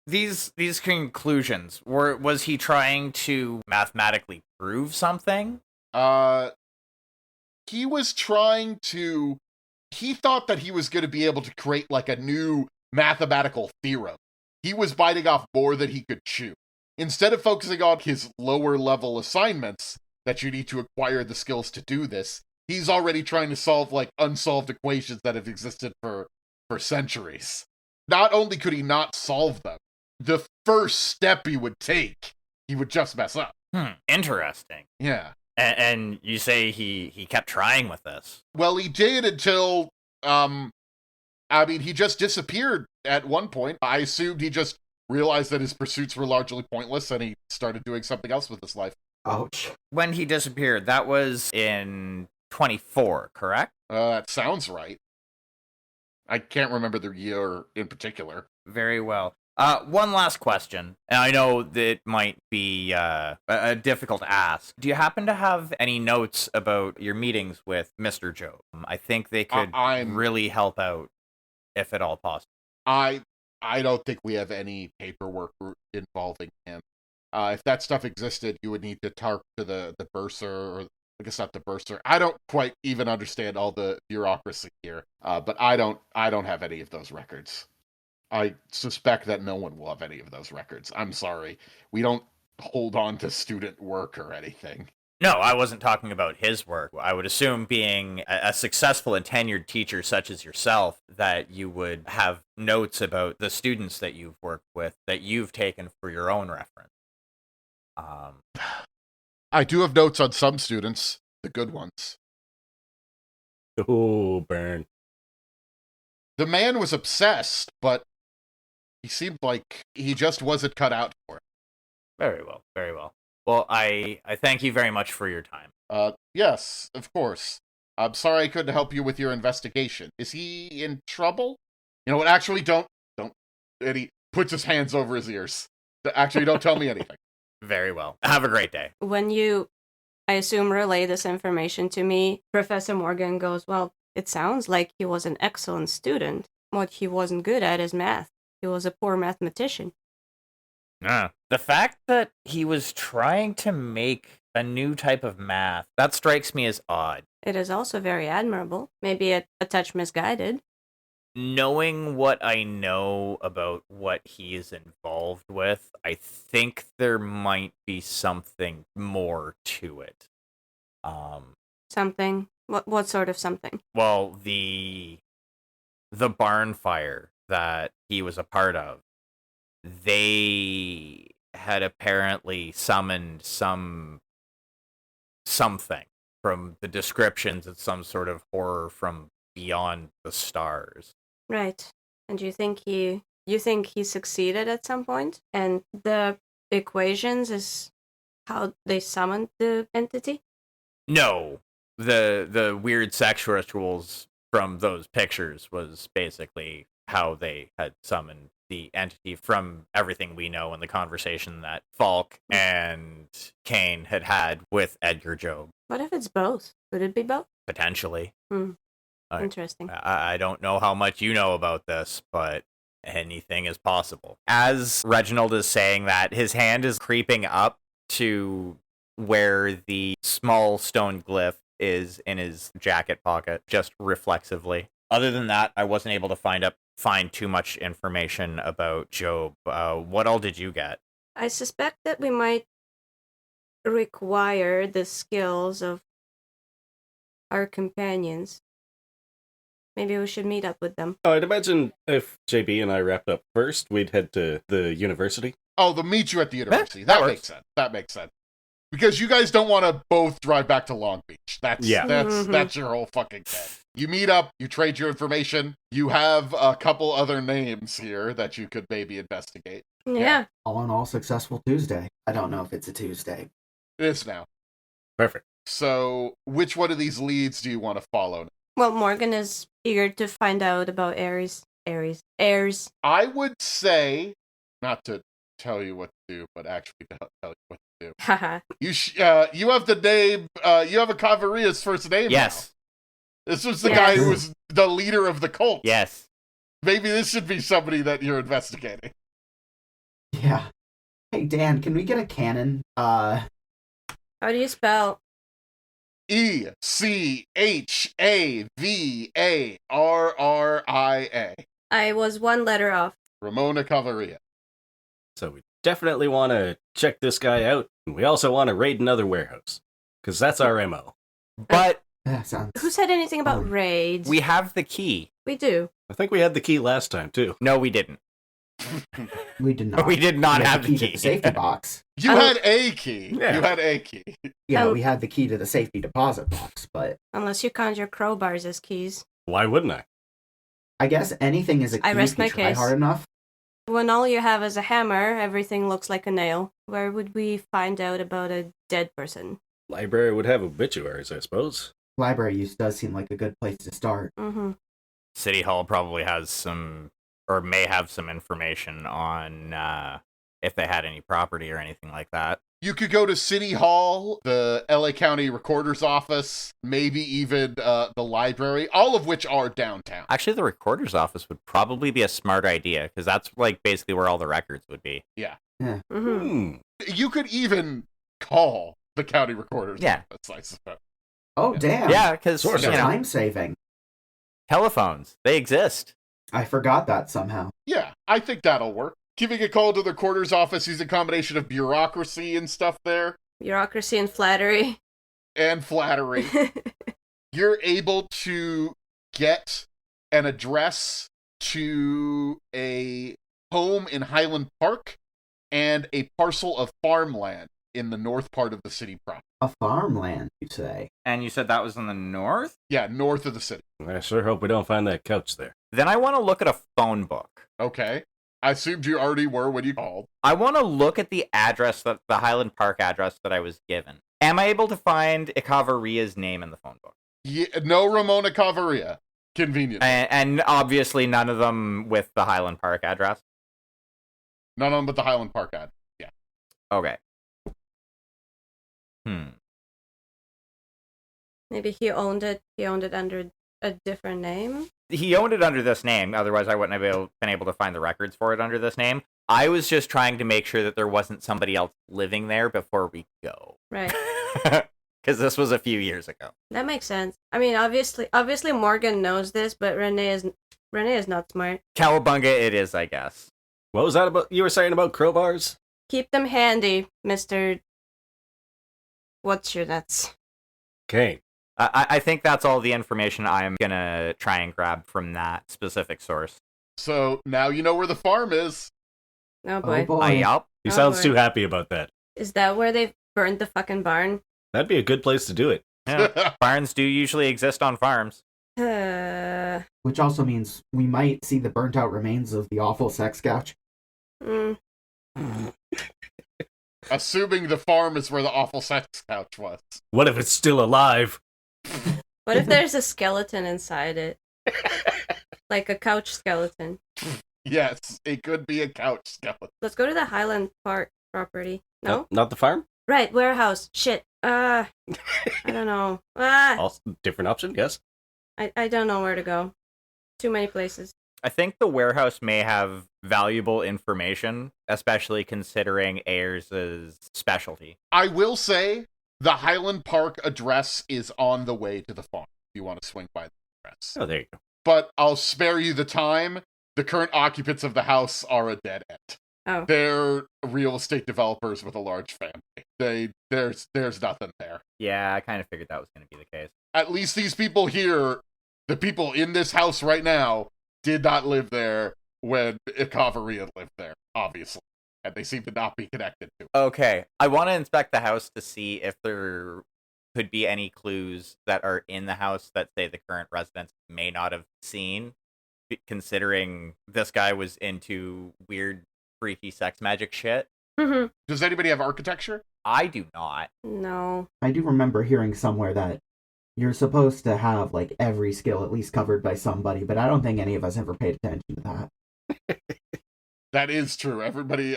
these conclusions, was he trying to mathematically prove something? He was trying to... He thought that he was going to be able to create like a new mathematical theorem. He was biting off more than he could chew. Instead of focusing on his lower level assignments that you need to acquire the skills to do this, he's already trying to solve like unsolved equations that have existed for centuries. Not only could he not solve them, the first step he would take, he would just mess up. Interesting. Yeah. And you say he kept trying with this? Well, he did until, he just disappeared at one point. I assumed he just realized that his pursuits were largely pointless and he started doing something else with his life. Ouch. When he disappeared, that was in 24, correct? That sounds right. I can't remember the year in particular. Very well. One last question, and I know that it might be a difficult ask. Do you happen to have any notes about your meetings with Mr. Job? I think they could really help out, if at all possible. I don't think we have any paperwork involving him. If that stuff existed, you would need to talk to the bursar I guess not the bursar. I don't quite even understand all the bureaucracy here, but I don't have any of those records. I suspect that no one will have any of those records. I'm sorry. We don't hold on to student work or anything. No, I wasn't talking about his work. I would assume being a successful and tenured teacher such as yourself, that you would have notes about the students that you've worked with that you've taken for your own reference. I do have notes on some students, the good ones. Oh, burn. The man was obsessed, but he seemed like he just wasn't cut out for it. Very well, very well. Well, I thank you very much for your time. Yes, of course. I'm sorry I couldn't help you with your investigation. Is he in trouble? You know what, actually, don't. And he puts his hands over his ears. Actually, don't tell me anything. Very well. Have a great day. When you, I assume, relay this information to me, Professor Morgan goes, well, it sounds like he was an excellent student. What he wasn't good at is math. He was a poor mathematician. The fact that he was trying to make a new type of math, that strikes me as odd. It is also very admirable. Maybe a touch misguided. Knowing what I know about what he is involved with, I think there might be something more to it. Something? What sort of something? Well, the barn fire that he was a part of, they had apparently summoned something from the descriptions of some sort of horror from beyond the stars. Right. And you think he succeeded at some point? And the equations is how they summoned the entity? No. The weird sex rituals from those pictures was basically how they had summoned the entity, from everything we know in the conversation that Falk and Kane had with Edgar Job. What if it's both? Could it be both? Potentially. Interesting. I don't know how much you know about this, but anything is possible. As Reginald is saying that, his hand is creeping up to where the small stone glyph is in his jacket pocket, just reflexively. Other than that, I wasn't able to find too much information about Job. What all did you get? I suspect that we might require the skills of our companions. Maybe we should meet up with them. I'd imagine if JB and I wrapped up first, we'd head to the university. Oh, they'll meet you at the university. that That makes sense. That makes sense. Because you guys don't want to both drive back to Long Beach. That's your whole fucking thing. You meet up, you trade your information, you have a couple other names here that you could maybe investigate. Yeah. All in all, successful Tuesday. I don't know if it's a Tuesday. It is now. Perfect. So, which one of these leads do you want to follow? Well, Morgan is eager to find out about Ares. I would say, not to tell you what to do, but actually to tell you what to do. Haha. You have the name, you have a Kavaria's first name Yes. now. This was the Yes. guy who was the leader of the cult. Yes. Maybe this should be somebody that you're investigating. Yeah. Hey, Dan, can we get a cannon? How do you spell? ECHAVARRIA. I was one letter off. Ramona Cavaria. So we definitely want to check this guy out, and we also want to raid another warehouse, because that's our MO. But Yeah, sounds... Who said anything about raids? we have the key. We do. I think we had the key last time, too. No, we didn't. We did not. We did not We had have the to key. the safety box. You had a key. Yeah. You had a key. Yeah, Oh. we had the key to the safety deposit box, but Unless you conjure crowbars as keys. Why wouldn't I? I guess anything is a key I rest if you my try case. hard enough. When all you have is a hammer, everything looks like a nail. Where would we find out about a dead person? Library would have obituaries, I suppose. Library use does seem like a good place to start. Mm-hmm. City Hall probably has some, or may have some information on if they had any property or anything like that. You could go to City Hall, the LA County Recorder's Office, maybe even the library, all of which are downtown. Actually, the recorder's office would probably be a smart idea, because that's like basically where all the records would be. Mm-hmm. You could even call the county recorder's Yeah. office, I suppose. Oh, damn. Yeah, because Sort you of. know, Time saving. telephones, they exist. I forgot that somehow. Yeah, I think that'll work. Giving a call to the quarters office is a combination of bureaucracy and stuff there, Bureaucracy and flattery. and flattery. You're able to get an address to a home in Highland Park and a parcel of farmland in the north part of the city proper. A farmland, you say? And you said that was in the north? Yeah, north of the city. I sure hope we don't find that couch there. Then I want to look at a phone book. Okay. I assumed you already were when you called. I want to look at the address, the Highland Park address that I was given. Am I able to find Ikavaria's name in the phone book? Yeah, no Ramona Cavaria. Convenient. And obviously none of them with the Highland Park address? None of them but the Highland Park ad. Yeah. Okay. Maybe he owned it. He owned it under a different name. He owned it under this name, otherwise I wouldn't have been able to find the records for it under this name. I was just trying to make sure that there wasn't somebody else living there before we go. Right. Because this was a few years ago. That makes sense. I mean, obviously Morgan knows this, but Renee is not smart. Cowabunga it is, I guess. What was that about? You were saying about crowbars? Keep them handy, Mr. What's your nuts? Kane. I think that's all the information I'm going to try and grab from that specific source. So now you know where the farm is. Oh boy. Oh, boy. Yup. He Oh, sounds boy. too happy about that. Is that where they burned the fucking barn? That'd be a good place to do it. Yeah. Barns do usually exist on farms. Which also means we might see the burnt out remains of the awful sex couch. mm, Assuming the farm is where the awful sex couch was. What if it's still alive? What if there's a skeleton inside it? Like a couch skeleton. Yes, it could be a couch skeleton. Let's go to the Highland Park property. No? Not the farm? Right, warehouse. Shit. I don't know. Also, different option, yes. I don't know where to go. Too many places. I think the warehouse may have valuable information, especially considering Ayers' specialty. I will say the Highland Park address is on the way to the farm if you want to swing by the address. Oh, there you go. But I'll spare you the time. The current occupants of the house are a dead end. Oh. They're real estate developers with a large family. There's nothing there. Yeah, I kind of figured that was going to be the case. At least these people here, the people in this house right now, did not live there when Ikavaria lived there, obviously. And they seem to not be connected to it. Okay, I want to inspect the house to see if there could be any clues that are in the house that say the current residents may not have seen, considering this guy was into weird, freaky sex magic shit. Does anybody have architecture? I do not. No. I do remember hearing somewhere that you're supposed to have, like, every skill at least covered by somebody, but I don't think any of us ever paid attention to that. That is true. Everybody...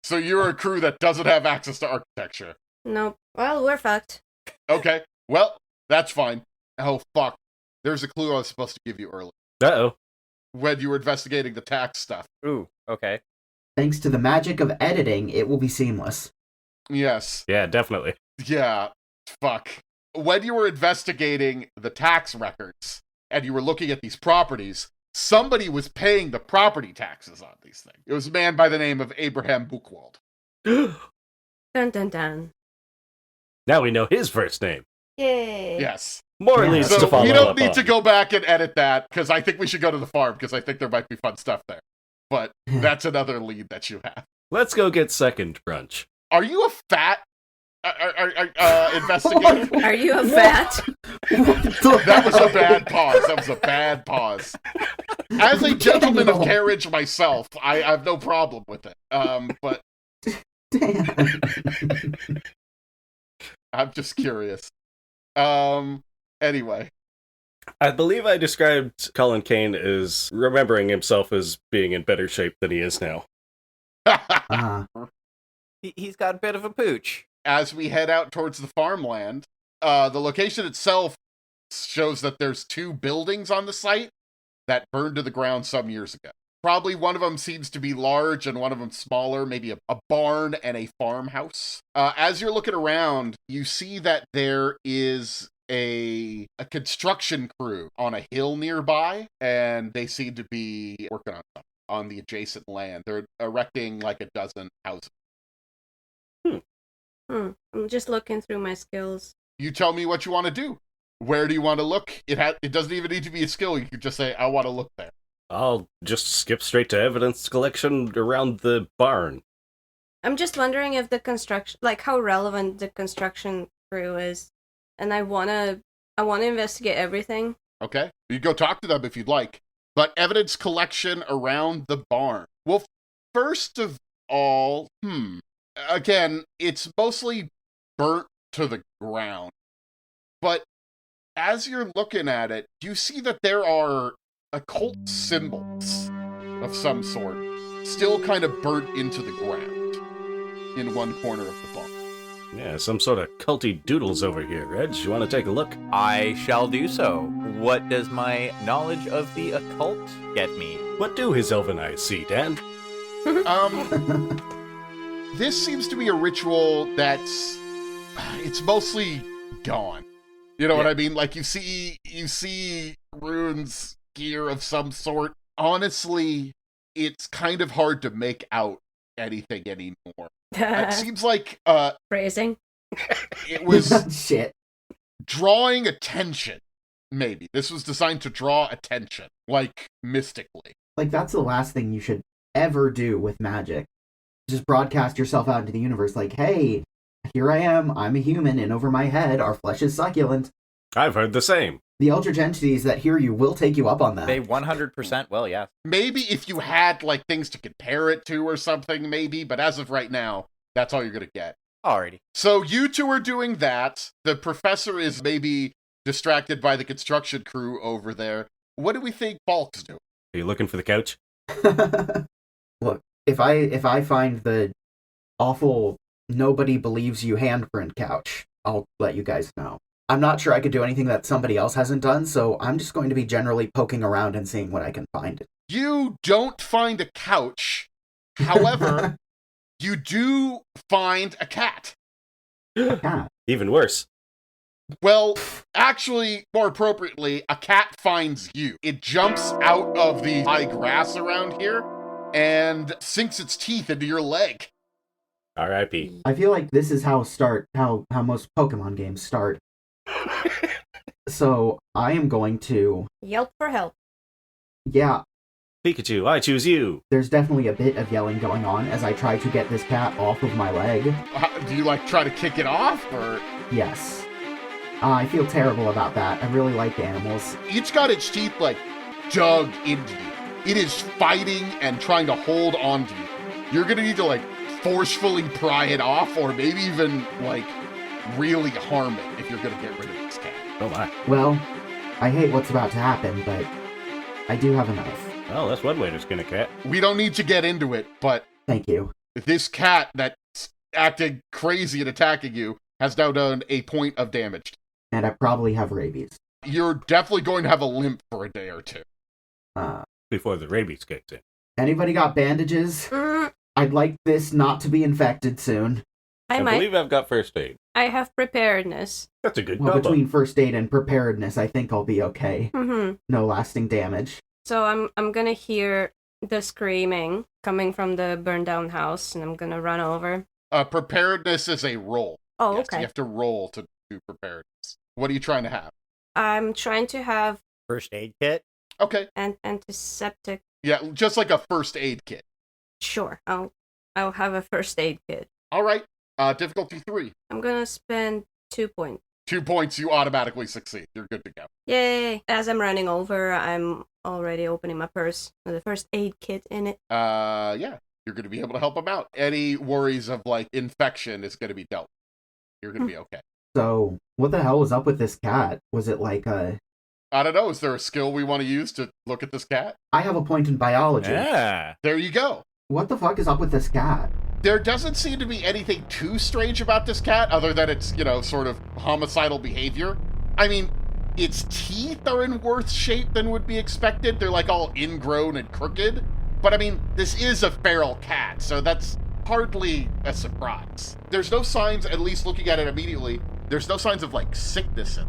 so you're a crew that doesn't have access to architecture. Nope. Well, we're fucked. Okay. Well, that's fine. Oh, fuck. There's a clue I was supposed to give you earlier. Uh-oh. When you were investigating the tax stuff. Ooh, okay. Thanks to the magic of editing, it will be seamless. Yes. Yeah, definitely. Yeah. Fuck. When you were investigating the tax records, and you were looking at these properties, somebody was paying the property taxes on these things. It was a man by the name of Abraham Buchwald. Dun dun dun. Now we know his first name. Yay. Yes. More Yeah. leads to So follow we don't up need on. to go back and edit that, because I think we should go to the farm, because I think there might be fun stuff there. But that's another lead that you have. Let's go get second brunch. Are you a fat investigator? Are you a fat? That was a bad pause. That was a bad pause. As a gentleman of carriage myself, I have no problem with it. But Damn. I'm just curious. Anyway. I believe I described Colin Kane as remembering himself as being in better shape than he is now. He's got a bit of a pooch. As we head out towards the farmland, the location itself shows that there's two buildings on the site that burned to the ground some years ago. Probably one of them seems to be large and one of them smaller, maybe a barn and a farmhouse. As you're looking around, you see that there is a construction crew on a hill nearby, and they seem to be working on something on the adjacent land. They're erecting like a dozen houses. I'm just looking through my skills. You tell me what you want to do. Where do you want to look? It doesn't even need to be a skill. You could just say, I want to look there. I'll just skip straight to evidence collection around the barn. I'm just wondering if the construction, like how relevant the construction crew is, and I wanna investigate everything. Okay? You go talk to them if you'd like. But evidence collection around the barn. Well, first of all, again, it's mostly burnt to the ground. But as you're looking at it, you see that there are occult symbols of some sort still kind of burnt into the ground in one corner of the barn. Yeah, some sort of culty doodles over here. Reg, you want to take a look? I shall do so. What does my knowledge of the occult get me? What do his elven eyes see, Dan? This seems to be a ritual it's mostly gone. You know what I mean? Like you see runes, gear of some sort. Honestly, it's kind of hard to make out anything anymore. It seems like Phrasing. it was Shit. drawing attention. Maybe this was designed to draw attention, like mystically. Like, that's the last thing you should ever do with magic. Just broadcast yourself out into the universe like, hey, here I am, I'm a human, and over my head, our flesh is succulent. I've heard the same. The eldritch entities that hear you will take you up on that. They 100% will, yes. Maybe if you had like things to compare it to or something, maybe. But as of right now, that's all you're gonna get. Alrighty. So you two are doing that. The professor is maybe distracted by the construction crew over there. What do we think Falk's doing? Are you looking for the couch? Look, if I find the awful nobody believes you handprint couch, I'll let you guys know. I'm not sure I could do anything that somebody else hasn't done, so I'm just going to be generally poking around and seeing what I can find. You don't find a couch. However, you do find a cat. Yeah. Even worse. Well, actually, more appropriately, a cat finds you. It jumps out of the high grass around here and sinks its teeth into your leg. R.I.P. I feel like this is how most Pokemon games start. So I am going to... Yelp for help. Yeah, Pikachu, I choose you. there's definitely a bit of yelling going on as I try to get this cat off of my leg. Do you, like, try to kick it off, or...? Yes. I feel terrible about that. I really like animals. Each got its teeth, like, dug into you. It is fighting and trying to hold on to you. You're gonna need to, like, forcefully pry it off, or maybe even, like, really harm it if you're gonna get rid of this cat. Oh my. Well, I hate what's about to happen, but I do have a knife. Well, that's one way to skin a cat. We don't need to get into it, but Thank you. this cat that's acting crazy and attacking you has now done a point of damage. And I probably have rabies. You're definitely going to have a limp for a day or two. Before the rabies kicks in. Anybody got bandages? I'd like this not to be infected soon. I I might. believe I've got first aid. I have preparedness. That's a good Well, combo. between first aid and preparedness, I think I'll be okay. Mm-hmm. No lasting damage. So I'm gonna hear the screaming coming from the burned down house, and I'm gonna run over. Preparedness is a roll. Oh, Yes, okay. you have to roll to do preparedness. What are you trying to have? I'm trying to have First aid kit? Okay. antiseptic. Yeah, just like a first aid kit. Sure, I'll have a first aid kit. All right. Difficulty 3. I'm gonna spend 2 points. 2 points, you automatically succeed. You're good to go. Yay! As I'm running over, I'm already opening my purse with the first aid kit in it. Yeah, you're going to be able to help them out. Any worries of, like, infection is going to be dealt with. You're going to be okay. So, what the hell was up with this cat? Was it like a... I don't know. Is there a skill we want to use to look at this cat? I have a point in biology. Yeah. There you go. What the fuck is up with this cat? There doesn't seem to be anything too strange about this cat other than its, sort of homicidal behavior. I mean, its teeth are in worse shape than would be expected. They're like all ingrown and crooked. But I mean, this is a feral cat, so that's hardly a surprise. There's no signs, at least looking at it immediately, there's no signs of like sickness in it.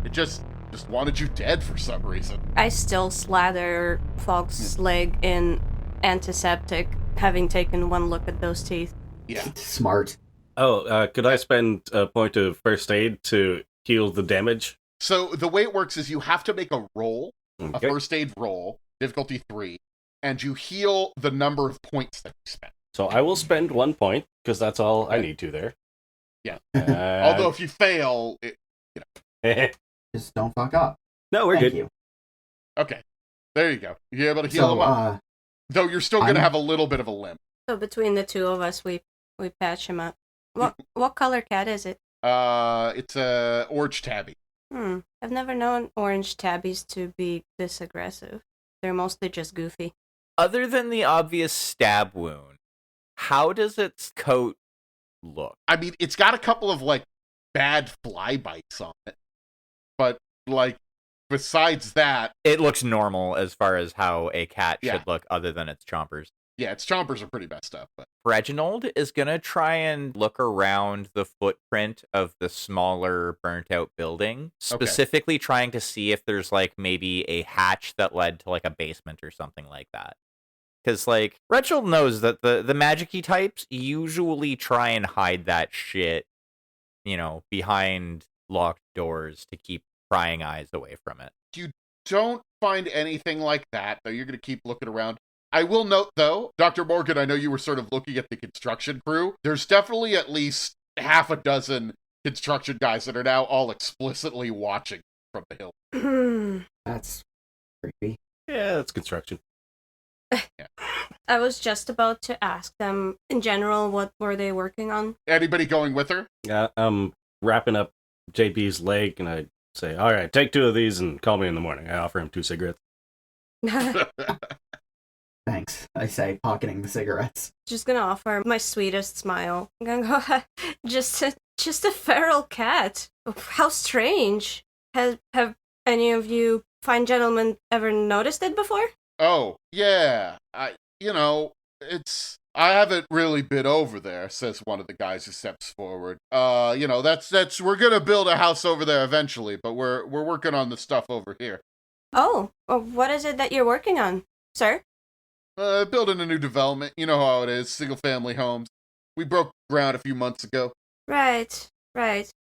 It just wanted you dead for some reason. I still slather Fog's leg in antiseptic, having taken one look at those teeth. Yeah. Smart. Oh, could I spend a point of first aid to heal the damage? So the way it works is you have to make a roll, Okay. a first aid roll, difficulty 3, and you heal the number of points that you spend. So I will spend 1 point, because that's all I need to there. Yeah. Although if you fail, Just don't fuck up. No, we're Thank good. you. okay. There you go. You're able to heal So, him up. Though you're still going to I'm- have a little bit of a limp. So between the two of us, we patch him up. What color cat is it? It's a orange tabby. I've never known orange tabbies to be this aggressive. They're mostly just goofy. Other than the obvious stab wound, how does its coat look? I mean, it's got a couple of, like, bad fly bites on it. But, like, besides that... It looks normal as far as how a cat Yeah. should look, other than its chompers. Yeah, its chompers are pretty messed up, but... Reginald is going to try and look around the footprint of the smaller burnt-out building, specifically trying to see if there's, like, maybe a hatch that led to, like, a basement or something like that. Because, like, Reginald knows that the magic-y types usually try and hide that shit, you know, behind locked doors to keep prying eyes away from it. You don't find anything like that, though you're going to keep looking around. I will note, though, Dr. Morgan, I know you were sort of looking at the construction crew. There's definitely at least half a dozen construction guys that are now all explicitly watching from the hill. That's creepy. Yeah, that's construction. I was just about to ask them, in general, what were they working on? Anybody going with her? I'm wrapping up JB's leg, and I say, all right, take 2 of these and call me in the morning. I offer him 2 cigarettes. Thanks, I say, pocketing the cigarettes. Just gonna offer my sweetest smile. I'm gonna go, just a feral cat. How strange. Have any of you fine gentlemen ever noticed it before? Oh, yeah. I haven't really been over there, says one of the guys who steps forward. That's we're gonna build a house over there eventually, but we're working on the stuff over here. Oh, well, what is it that you're working on, sir? Building a new development. You know how it is, single-family homes. We broke ground a few months ago. Right. Has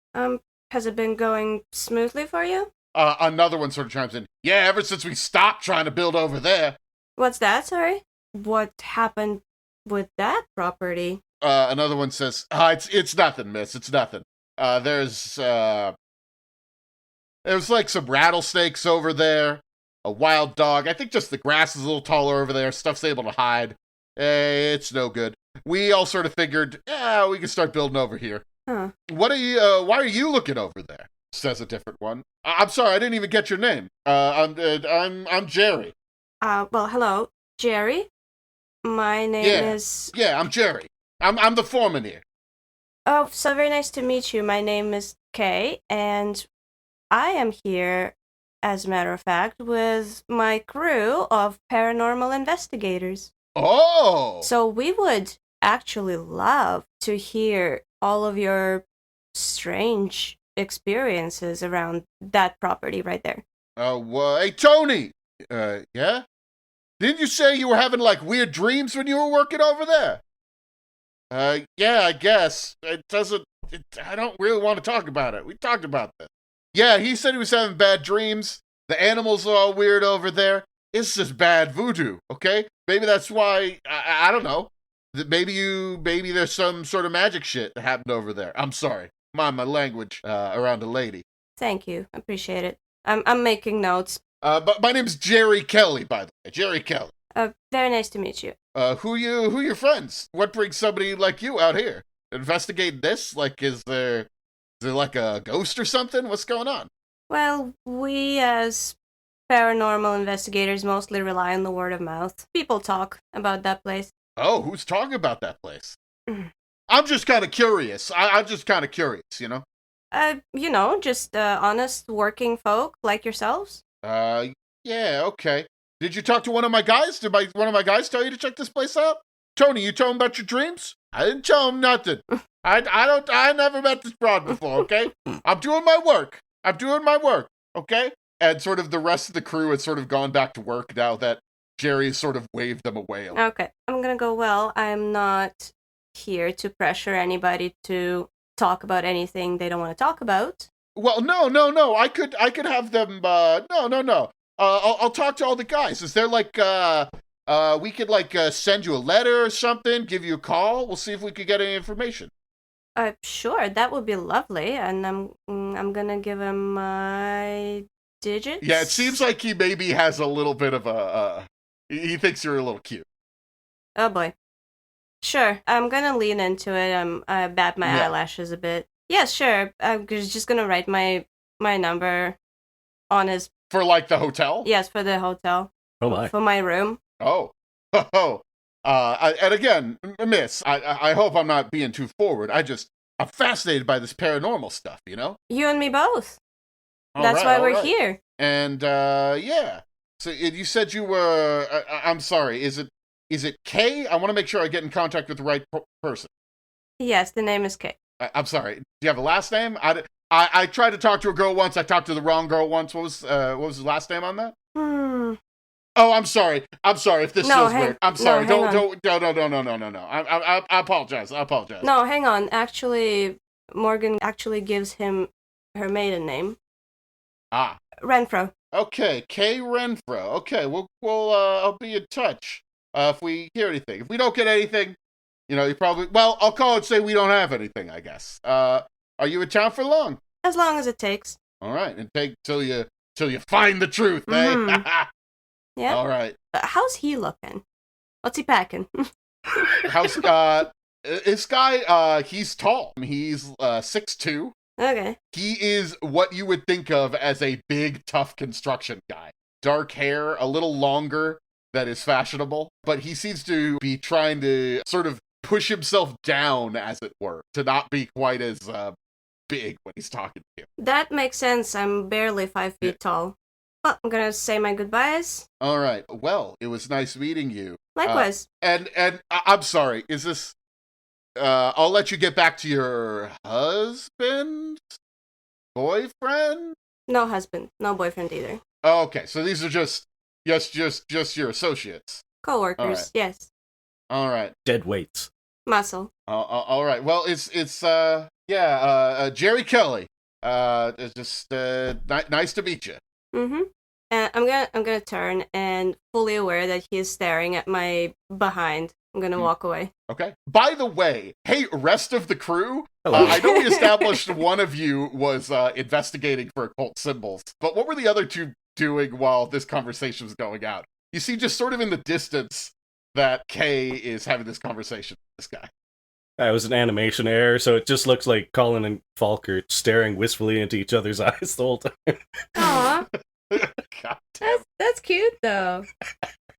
it been going smoothly for you? Another one sort of chimes in. Yeah, ever since we stopped trying to build over there. What's that, sorry? What happened with that property? Another one says, it's nothing, miss. It's nothing. There's like some rattlesnakes over there. A wild dog. I think just the grass is a little taller over there. Stuff's able to hide. It's no good. We all sort of figured, we can start building over here. Huh. Why are you looking over there? Says a different one. I'm sorry, I didn't even get your name. I'm Jerry. Well, hello, Jerry. My name is... Yeah, I'm Jerry. I'm the foreman here. Oh, so very nice to meet you. My name is Kay, and I am here, as a matter of fact, with my crew of paranormal investigators. Oh! So we would actually love to hear all of your strange experiences around that property right there. Hey, Tony! Yeah? Didn't you say you were having, like, weird dreams when you were working over there? Yeah, I guess. I don't really want to talk about it. We talked about this. Yeah, he said he was having bad dreams. The animals are all weird over there. It's just bad voodoo, okay? Maybe that's why, I don't know. Maybe there's some sort of magic shit that happened over there. I'm sorry. Mind my language around a lady. Thank you. Appreciate it. I'm making notes. But my name's Jerry Kelly, by the way. Jerry Kelly. Very nice to meet you. Who your friends? What brings somebody like you out here? Investigating this? Like, is there like a ghost or something? What's going on? Well, we as paranormal investigators mostly rely on the word of mouth. People talk about that place. Oh, who's talking about that place? I'm just kind of curious. I'm just kind of curious, you know? Just honest working folk like yourselves. Yeah, okay. Did you talk to one of my guys? Did one of my guys tell you to check this place out? Tony, you told him about your dreams? I didn't tell him nothing. I never met this broad before, okay? I'm doing my work. I'm doing my work, okay? And sort of the rest of the crew has sort of gone back to work now that Jerry has sort of waved them away. A little. Okay, I'm gonna go, well, I'm not here to pressure anybody to talk about anything they don't want to talk about. Well, no. I could have them. No. I'll talk to all the guys. Is there like we could like send you a letter or something, give you a call. We'll see if we could get any information. Sure, that would be lovely, and I'm gonna give him my digits. Yeah, it seems like he maybe has a little bit of a. He thinks you're a little cute. Oh boy. Sure, I'm gonna lean into it. I bat my eyelashes a bit. Yeah, sure. I'm just gonna write my number on his. For like the hotel? Yes, for the hotel. Oh my. For my room. Oh. And again, miss, I hope I'm not being too forward. I'm fascinated by this paranormal stuff, you know? You and me both. All That's right, why we're right. here. And, yeah. So you said you were, I'm sorry, is it Kay? I want to make sure I get in contact with the right person. Yes, the name is Kay. I'm sorry. Do you have a last name? I tried to talk to a girl once. I talked to the wrong girl once. What was the last name on that? Oh, I'm sorry. If this feels weird. I'm sorry. No. I apologize. No, hang on. Actually, Morgan actually gives him her maiden name. Ah. Renfro. Okay, Kay Renfro. Okay, we'll I'll be in touch if we hear anything. If we don't get anything, you know, I'll call and say we don't have anything, I guess. Are you in town for long? As long as it takes. All right, and take till you find the truth, eh? Yeah. All right. How's he looking? What's he packing? This guy, he's tall. He's 6'2". Okay. He is what you would think of as a big, tough construction guy. Dark hair, a little longer that is fashionable, but he seems to be trying to sort of push himself down, as it were, to not be quite as big when he's talking to you. That makes sense. I'm barely 5 feet tall. Well, I'm gonna say my goodbyes. All right. Well, it was nice meeting you. Likewise. And I'm sorry. Is this? I'll let you get back to your husband, boyfriend. No husband, no boyfriend either. Oh, okay, so these are just your associates. Co-workers, right. yes. All right. Dead weights. Muscle. All right. Well, it's Jerry Kelly. It's just nice to meet you. Mm-hmm. And I'm gonna turn, and fully aware that he is staring at my behind, I'm gonna walk away. Okay. By the way, hey, rest of the crew, Hello. I know we established one of you was investigating for occult symbols, but what were the other two doing while this conversation was going out? You see, just sort of in the distance, that Kay is having this conversation with this guy. It was an animation error, so it just looks like Collin and Falk are staring wistfully into each other's eyes the whole time. Aw, God damn. that's cute though.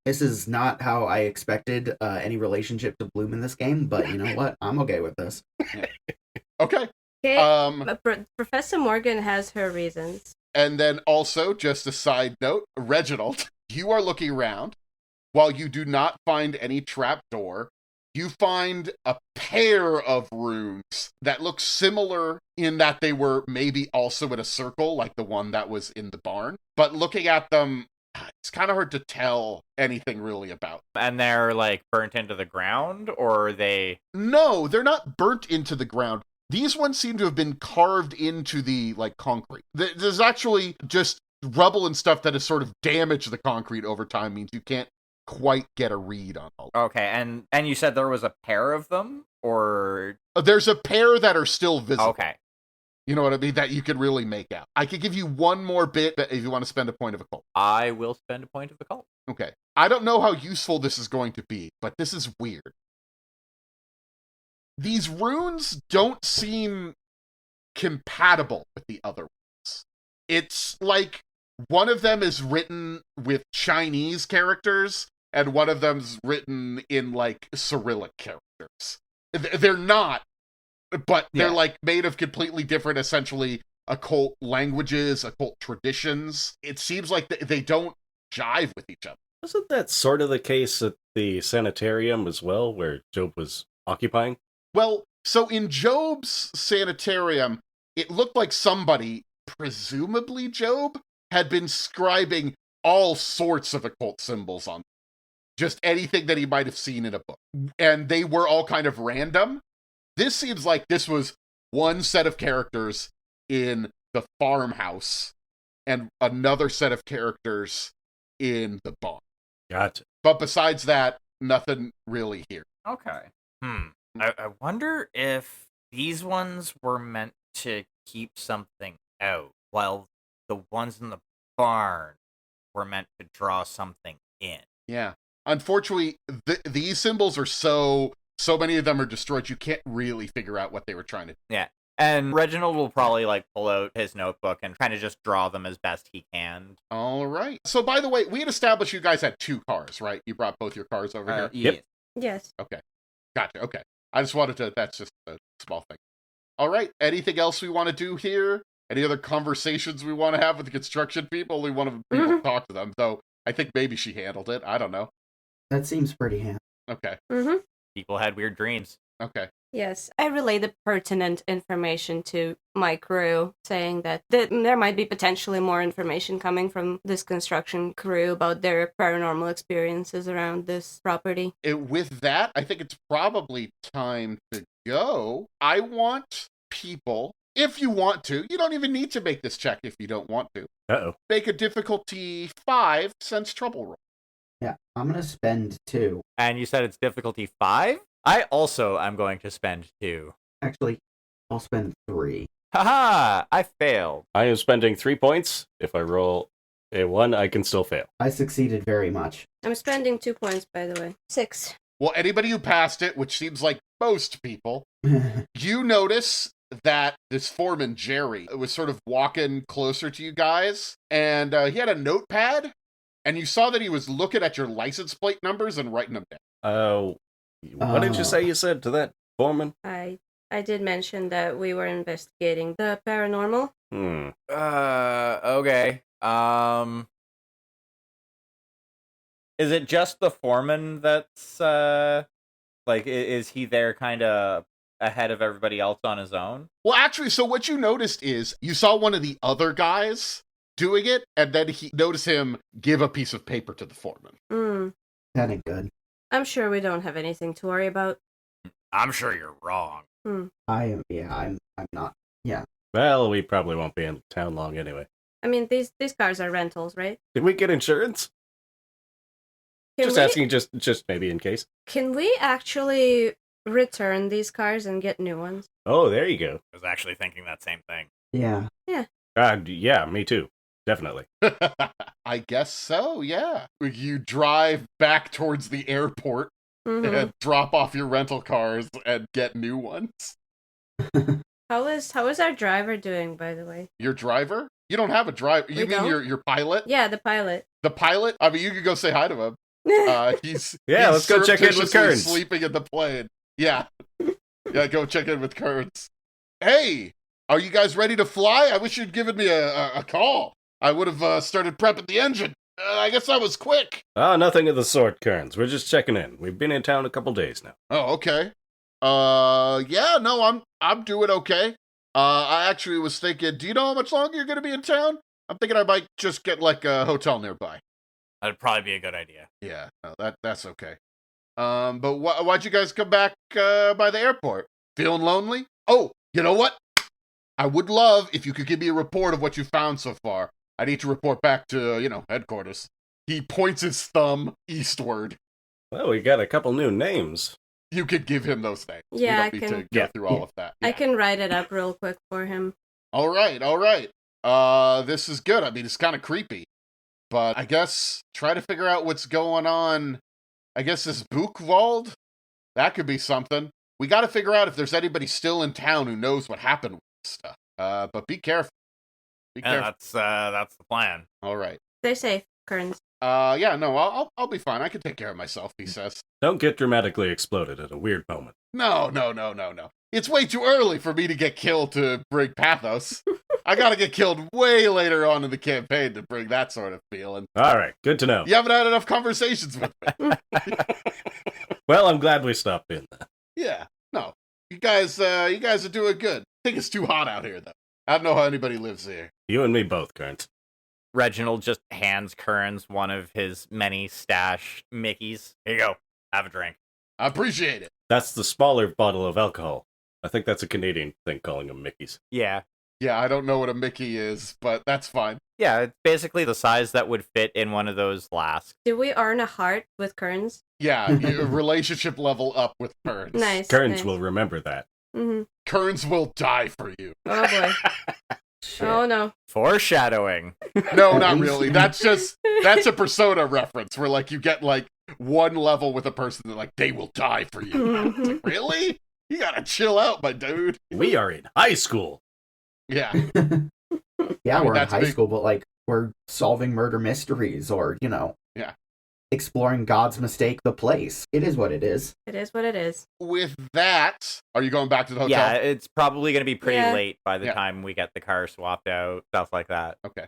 This is not how I expected any relationship to bloom in this game, but you know what? I'm okay with this. Okay. Okay, but Professor Morgan has her reasons. And then also, just a side note, Reginald, you are looking around. While you do not find any trapdoor, you find a pair of rooms that look similar in that they were maybe also in a circle, like the one that was in the barn. But looking at them, it's kind of hard to tell anything really about. And they're like burnt into the ground, or are they? No, they're not burnt into the ground. These ones seem to have been carved into the like concrete. There's actually just rubble and stuff that has sort of damaged the concrete over time, means you can't quite get a read on all. Okay, and you said there was a pair of them, or There's a pair that are still visible. okay. You know what I mean? That you could really make out. I could give you one more bit if you want to spend a point of occult. I will spend a point of the cult. Okay. I don't know how useful this is going to be, but this is weird. These runes don't seem compatible with the other ones. It's like one of them is written with Chinese characters, and one of them's written in like Cyrillic characters. They're not, but they're like made of completely different, essentially, occult languages, occult traditions. It seems like they don't jive with each other. Wasn't that sort of the case at the sanitarium as well, where Job was occupying? Well, so in Job's sanitarium, it looked like somebody presumably Job, had been scribing all sorts of occult symbols on them. Just anything that he might have seen in a book. And they were all kind of random. This seems like this was one set of characters in the farmhouse and another set of characters in the barn. Gotcha. But besides that, nothing really here. Okay. I wonder if these ones were meant to keep something out, while the ones in the barn were meant to draw something in. Yeah. Unfortunately, these symbols are so many of them are destroyed, you can't really figure out what they were trying to do. Yeah. And Reginald will probably pull out his notebook and kind of just draw them as best he can. All right. So by the way, we had established you guys had 2 cars, right? You brought both your cars over here? Yep. Yes. Okay. Gotcha. Okay. I just wanted to, that's just a small thing. All right. Anything else we want to do here? Any other conversations we want to have with the construction people? Only one of the people talk to them, though I think maybe she handled it. I don't know. That seems pretty handy. Okay. People had weird dreams. Okay. Yes, I relayed the pertinent information to my crew, saying that there might be potentially more information coming from this construction crew about their paranormal experiences around this property. With that, I think it's probably time to go. I want people, if you want to, you don't even need to make this check if you don't want to. Uh-oh. Make a difficulty 5 sense trouble roll. Yeah, I'm gonna spend 2. And you said it's difficulty 5? I also am going to spend 2. Actually, I'll spend 3. Haha! I failed. I am spending 3 points. If I roll a 1, I can still fail. I succeeded very much. I'm spending 2 points, by the way. 6. Well, anybody who passed it, which seems like most people, you notice that this foreman, Jerry, was sort of walking closer to you guys, and he had a notepad, and you saw that he was looking at your license plate numbers and writing them down. What did you say you said to that foreman? I did mention that we were investigating the paranormal. Okay. Is it just the foreman that's, is he there kind of ahead of everybody else on his own? Well, actually, so what you noticed is you saw one of the other guys doing it, and then he noticed him give a piece of paper to the foreman. That ain't good. I'm sure we don't have anything to worry about. I'm sure you're wrong. I'm not. Yeah. Well, we probably won't be in town long anyway. I mean, these cars are rentals, right? Did we get insurance? Asking, just maybe in case. Can we actually return these cars and get new ones? Oh, there you go. I was actually thinking that same thing. Yeah. Yeah, me too. Definitely. I guess so, yeah. You drive back towards the airport and drop off your rental cars and get new ones. How is our driver doing, by the way? Your driver? You don't have a driver. You mean your pilot? Yeah, the pilot. The pilot? I mean, you could go say hi to him. He's let's go check in with Kearns. Sleeping in the plane. Yeah. Yeah, go check in with Kearns. Hey, are you guys ready to fly? I wish you'd given me a call. I would have started prepping the engine. I guess I was quick. Nothing of the sort, Kearns. We're just checking in. We've been in town a couple days now. Oh, okay. Yeah, no, I'm doing okay. I actually was thinking, do you know how much longer you're gonna be in town? I'm thinking I might just get a hotel nearby. That'd probably be a good idea. Yeah, no, that's okay. But why'd you guys come back by the airport? Feeling lonely? Oh, you know what? I would love if you could give me a report of what you found so far. I need to report back to, headquarters. He points his thumb eastward. Well, we got a couple new names. You could give him those things. Yeah, we don't need to go through all of that. I can write it up real quick for him. All right. This is good. I mean, it's kind of creepy. But I guess try to figure out what's going on. I guess this Buchwald? That could be something. We got to figure out if there's anybody still in town who knows what happened with this stuff. But be careful. Be careful. That's the plan. All right. Stay safe, Kearns. Yeah, no, I'll be fine. I can take care of myself, he says. Don't get dramatically exploded at a weird moment. No. It's way too early for me to get killed to bring pathos. I gotta get killed way later on in the campaign to bring that sort of feeling. All right, good to know. You haven't had enough conversations with me. Well, I'm glad we stopped in. Yeah, no. You guys are doing good. I think it's too hot out here, though. I don't know how anybody lives here. You and me both, Current. Reginald just hands Kearns one of his many stash Mickeys. Here you go. Have a drink. I appreciate it. That's the smaller bottle of alcohol. I think that's a Canadian thing, calling them Mickeys. Yeah. Yeah, I don't know what a Mickey is, but that's fine. Yeah, it's basically the size that would fit in one of those flasks. Do we earn a heart with Kearns? Yeah, relationship level up with Kearns. Nice. Kearns will remember that. Mm-hmm. Kearns will die for you. Oh boy. Shit. Oh no. Foreshadowing. No, not really. That's a Persona reference where like you get like one level with a person that like they will die for you. It's like, really? You gotta chill out, my dude. We are in high school. Yeah. Yeah, I mean, we're in that's high big. school, but like we're solving murder mysteries or, Yeah. exploring God's mistake, the place. It is what it is. It is what it is. With that, are you going back to the hotel? Yeah, it's probably going to be pretty Yeah. late by the Yeah. time we get the car swapped out, stuff like that. Okay.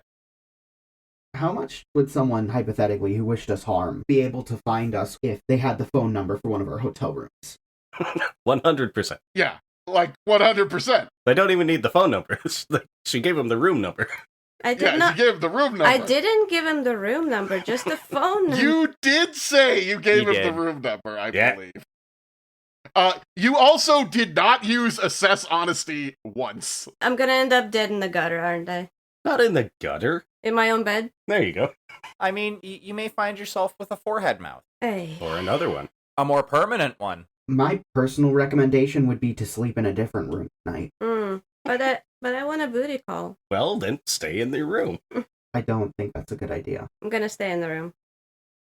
How much would someone, hypothetically, who wished us harm, be able to find us if they had the phone number for one of our hotel rooms? 100%. Yeah. Like 100%. They don't even need the phone number. She gave him the room number. I did Yeah, not. you gave the room number. I didn't give him the room number, just the phone number. You did say you gave You him did. the room number, I Yeah. believe. You also did not use assess honesty once. I'm gonna end up dead in the gutter, aren't I? Not in the gutter. In my own bed? There you go. I mean, you may find yourself with a forehead mouth. Hey. Or another one. A more permanent one. My personal recommendation would be to sleep in a different room tonight. But I want a booty call. Well, then stay in the room. I don't think that's a good idea. I'm gonna stay in the room.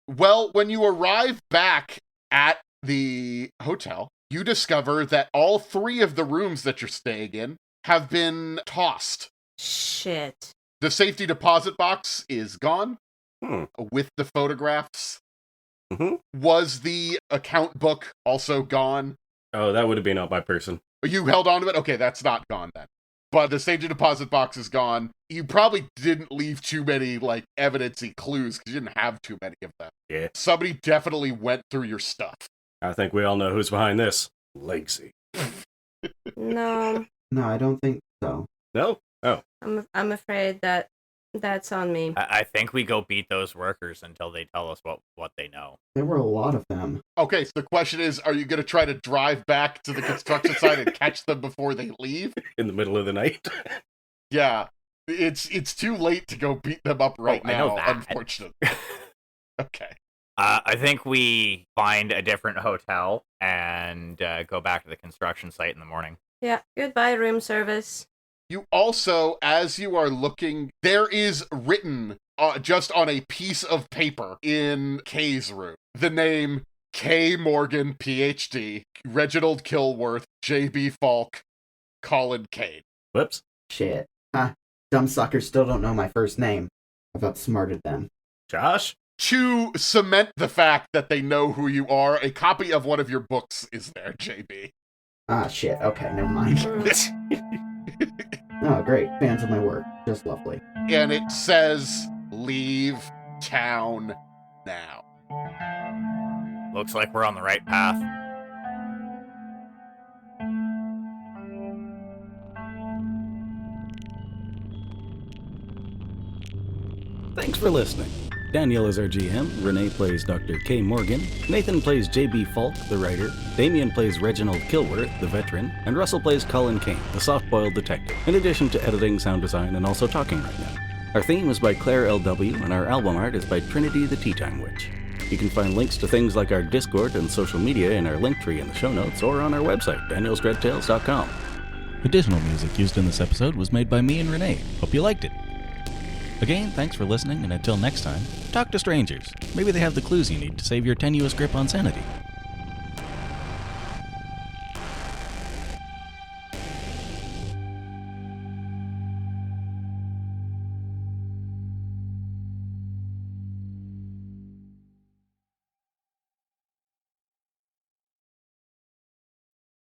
Well, when you arrive back at the hotel, you discover that all three of the rooms that you're staying in have been tossed. Shit. The safety deposit box is gone Hmm. with the photographs. Mhm. Was the account book also gone? Oh, that would have been on my person. You held on to it? Okay, that's not gone then. But the safety deposit box is gone. You probably didn't leave too many, like, evidence-y clues because you didn't have too many of them. Yeah. Somebody definitely went through your stuff. I think we all know who's behind this. Legacy. No, No, I don't think so. No? Oh. I'm afraid that's on me. I think we go beat those workers until they tell us what they know. There were a lot of them. Okay, so the question is, are you going to try to drive back to the construction site and catch them before they leave? In the middle of the night? Yeah. It's too late to go beat them up right I know now, that. unfortunately. Okay. I think we find a different hotel and go back to the construction site in the morning. Yeah, goodbye room service. You also, as you are looking, there is written just on a piece of paper in Kay's room the name K. Morgan, PhD, Reginald Kilworth, J.B. Falk, Collin, Kane. Whoops. Shit. Huh. Dumb suckers still don't know my first name. I've outsmarted them. Josh? To cement the fact that they know who you are, a copy of one of your books is there, JB. Ah, shit. Okay, never mind. Oh, great. Fans of my work. Just lovely. And it says, leave town now. Looks like we're on the right path. Thanks for listening. Daniel is our GM, Renee plays Dr. K. Morgan, Nathan plays J.B. Falk, the writer, Damien plays Reginald Kilworth, the veteran, and Russell plays Collin Kane, the soft-boiled detective, in addition to editing, sound design, and also talking right now. Our theme is by Claire L.W., and our album art is by Trinity the Tea Time Witch. You can find links to things like our Discord and social media in our link tree in the show notes or on our website, danielsdreadtales.com. Additional music used in this episode was made by me and Renee. Hope you liked it. Again, thanks for listening, and until next time, talk to strangers. Maybe they have the clues you need to save your tenuous grip on sanity.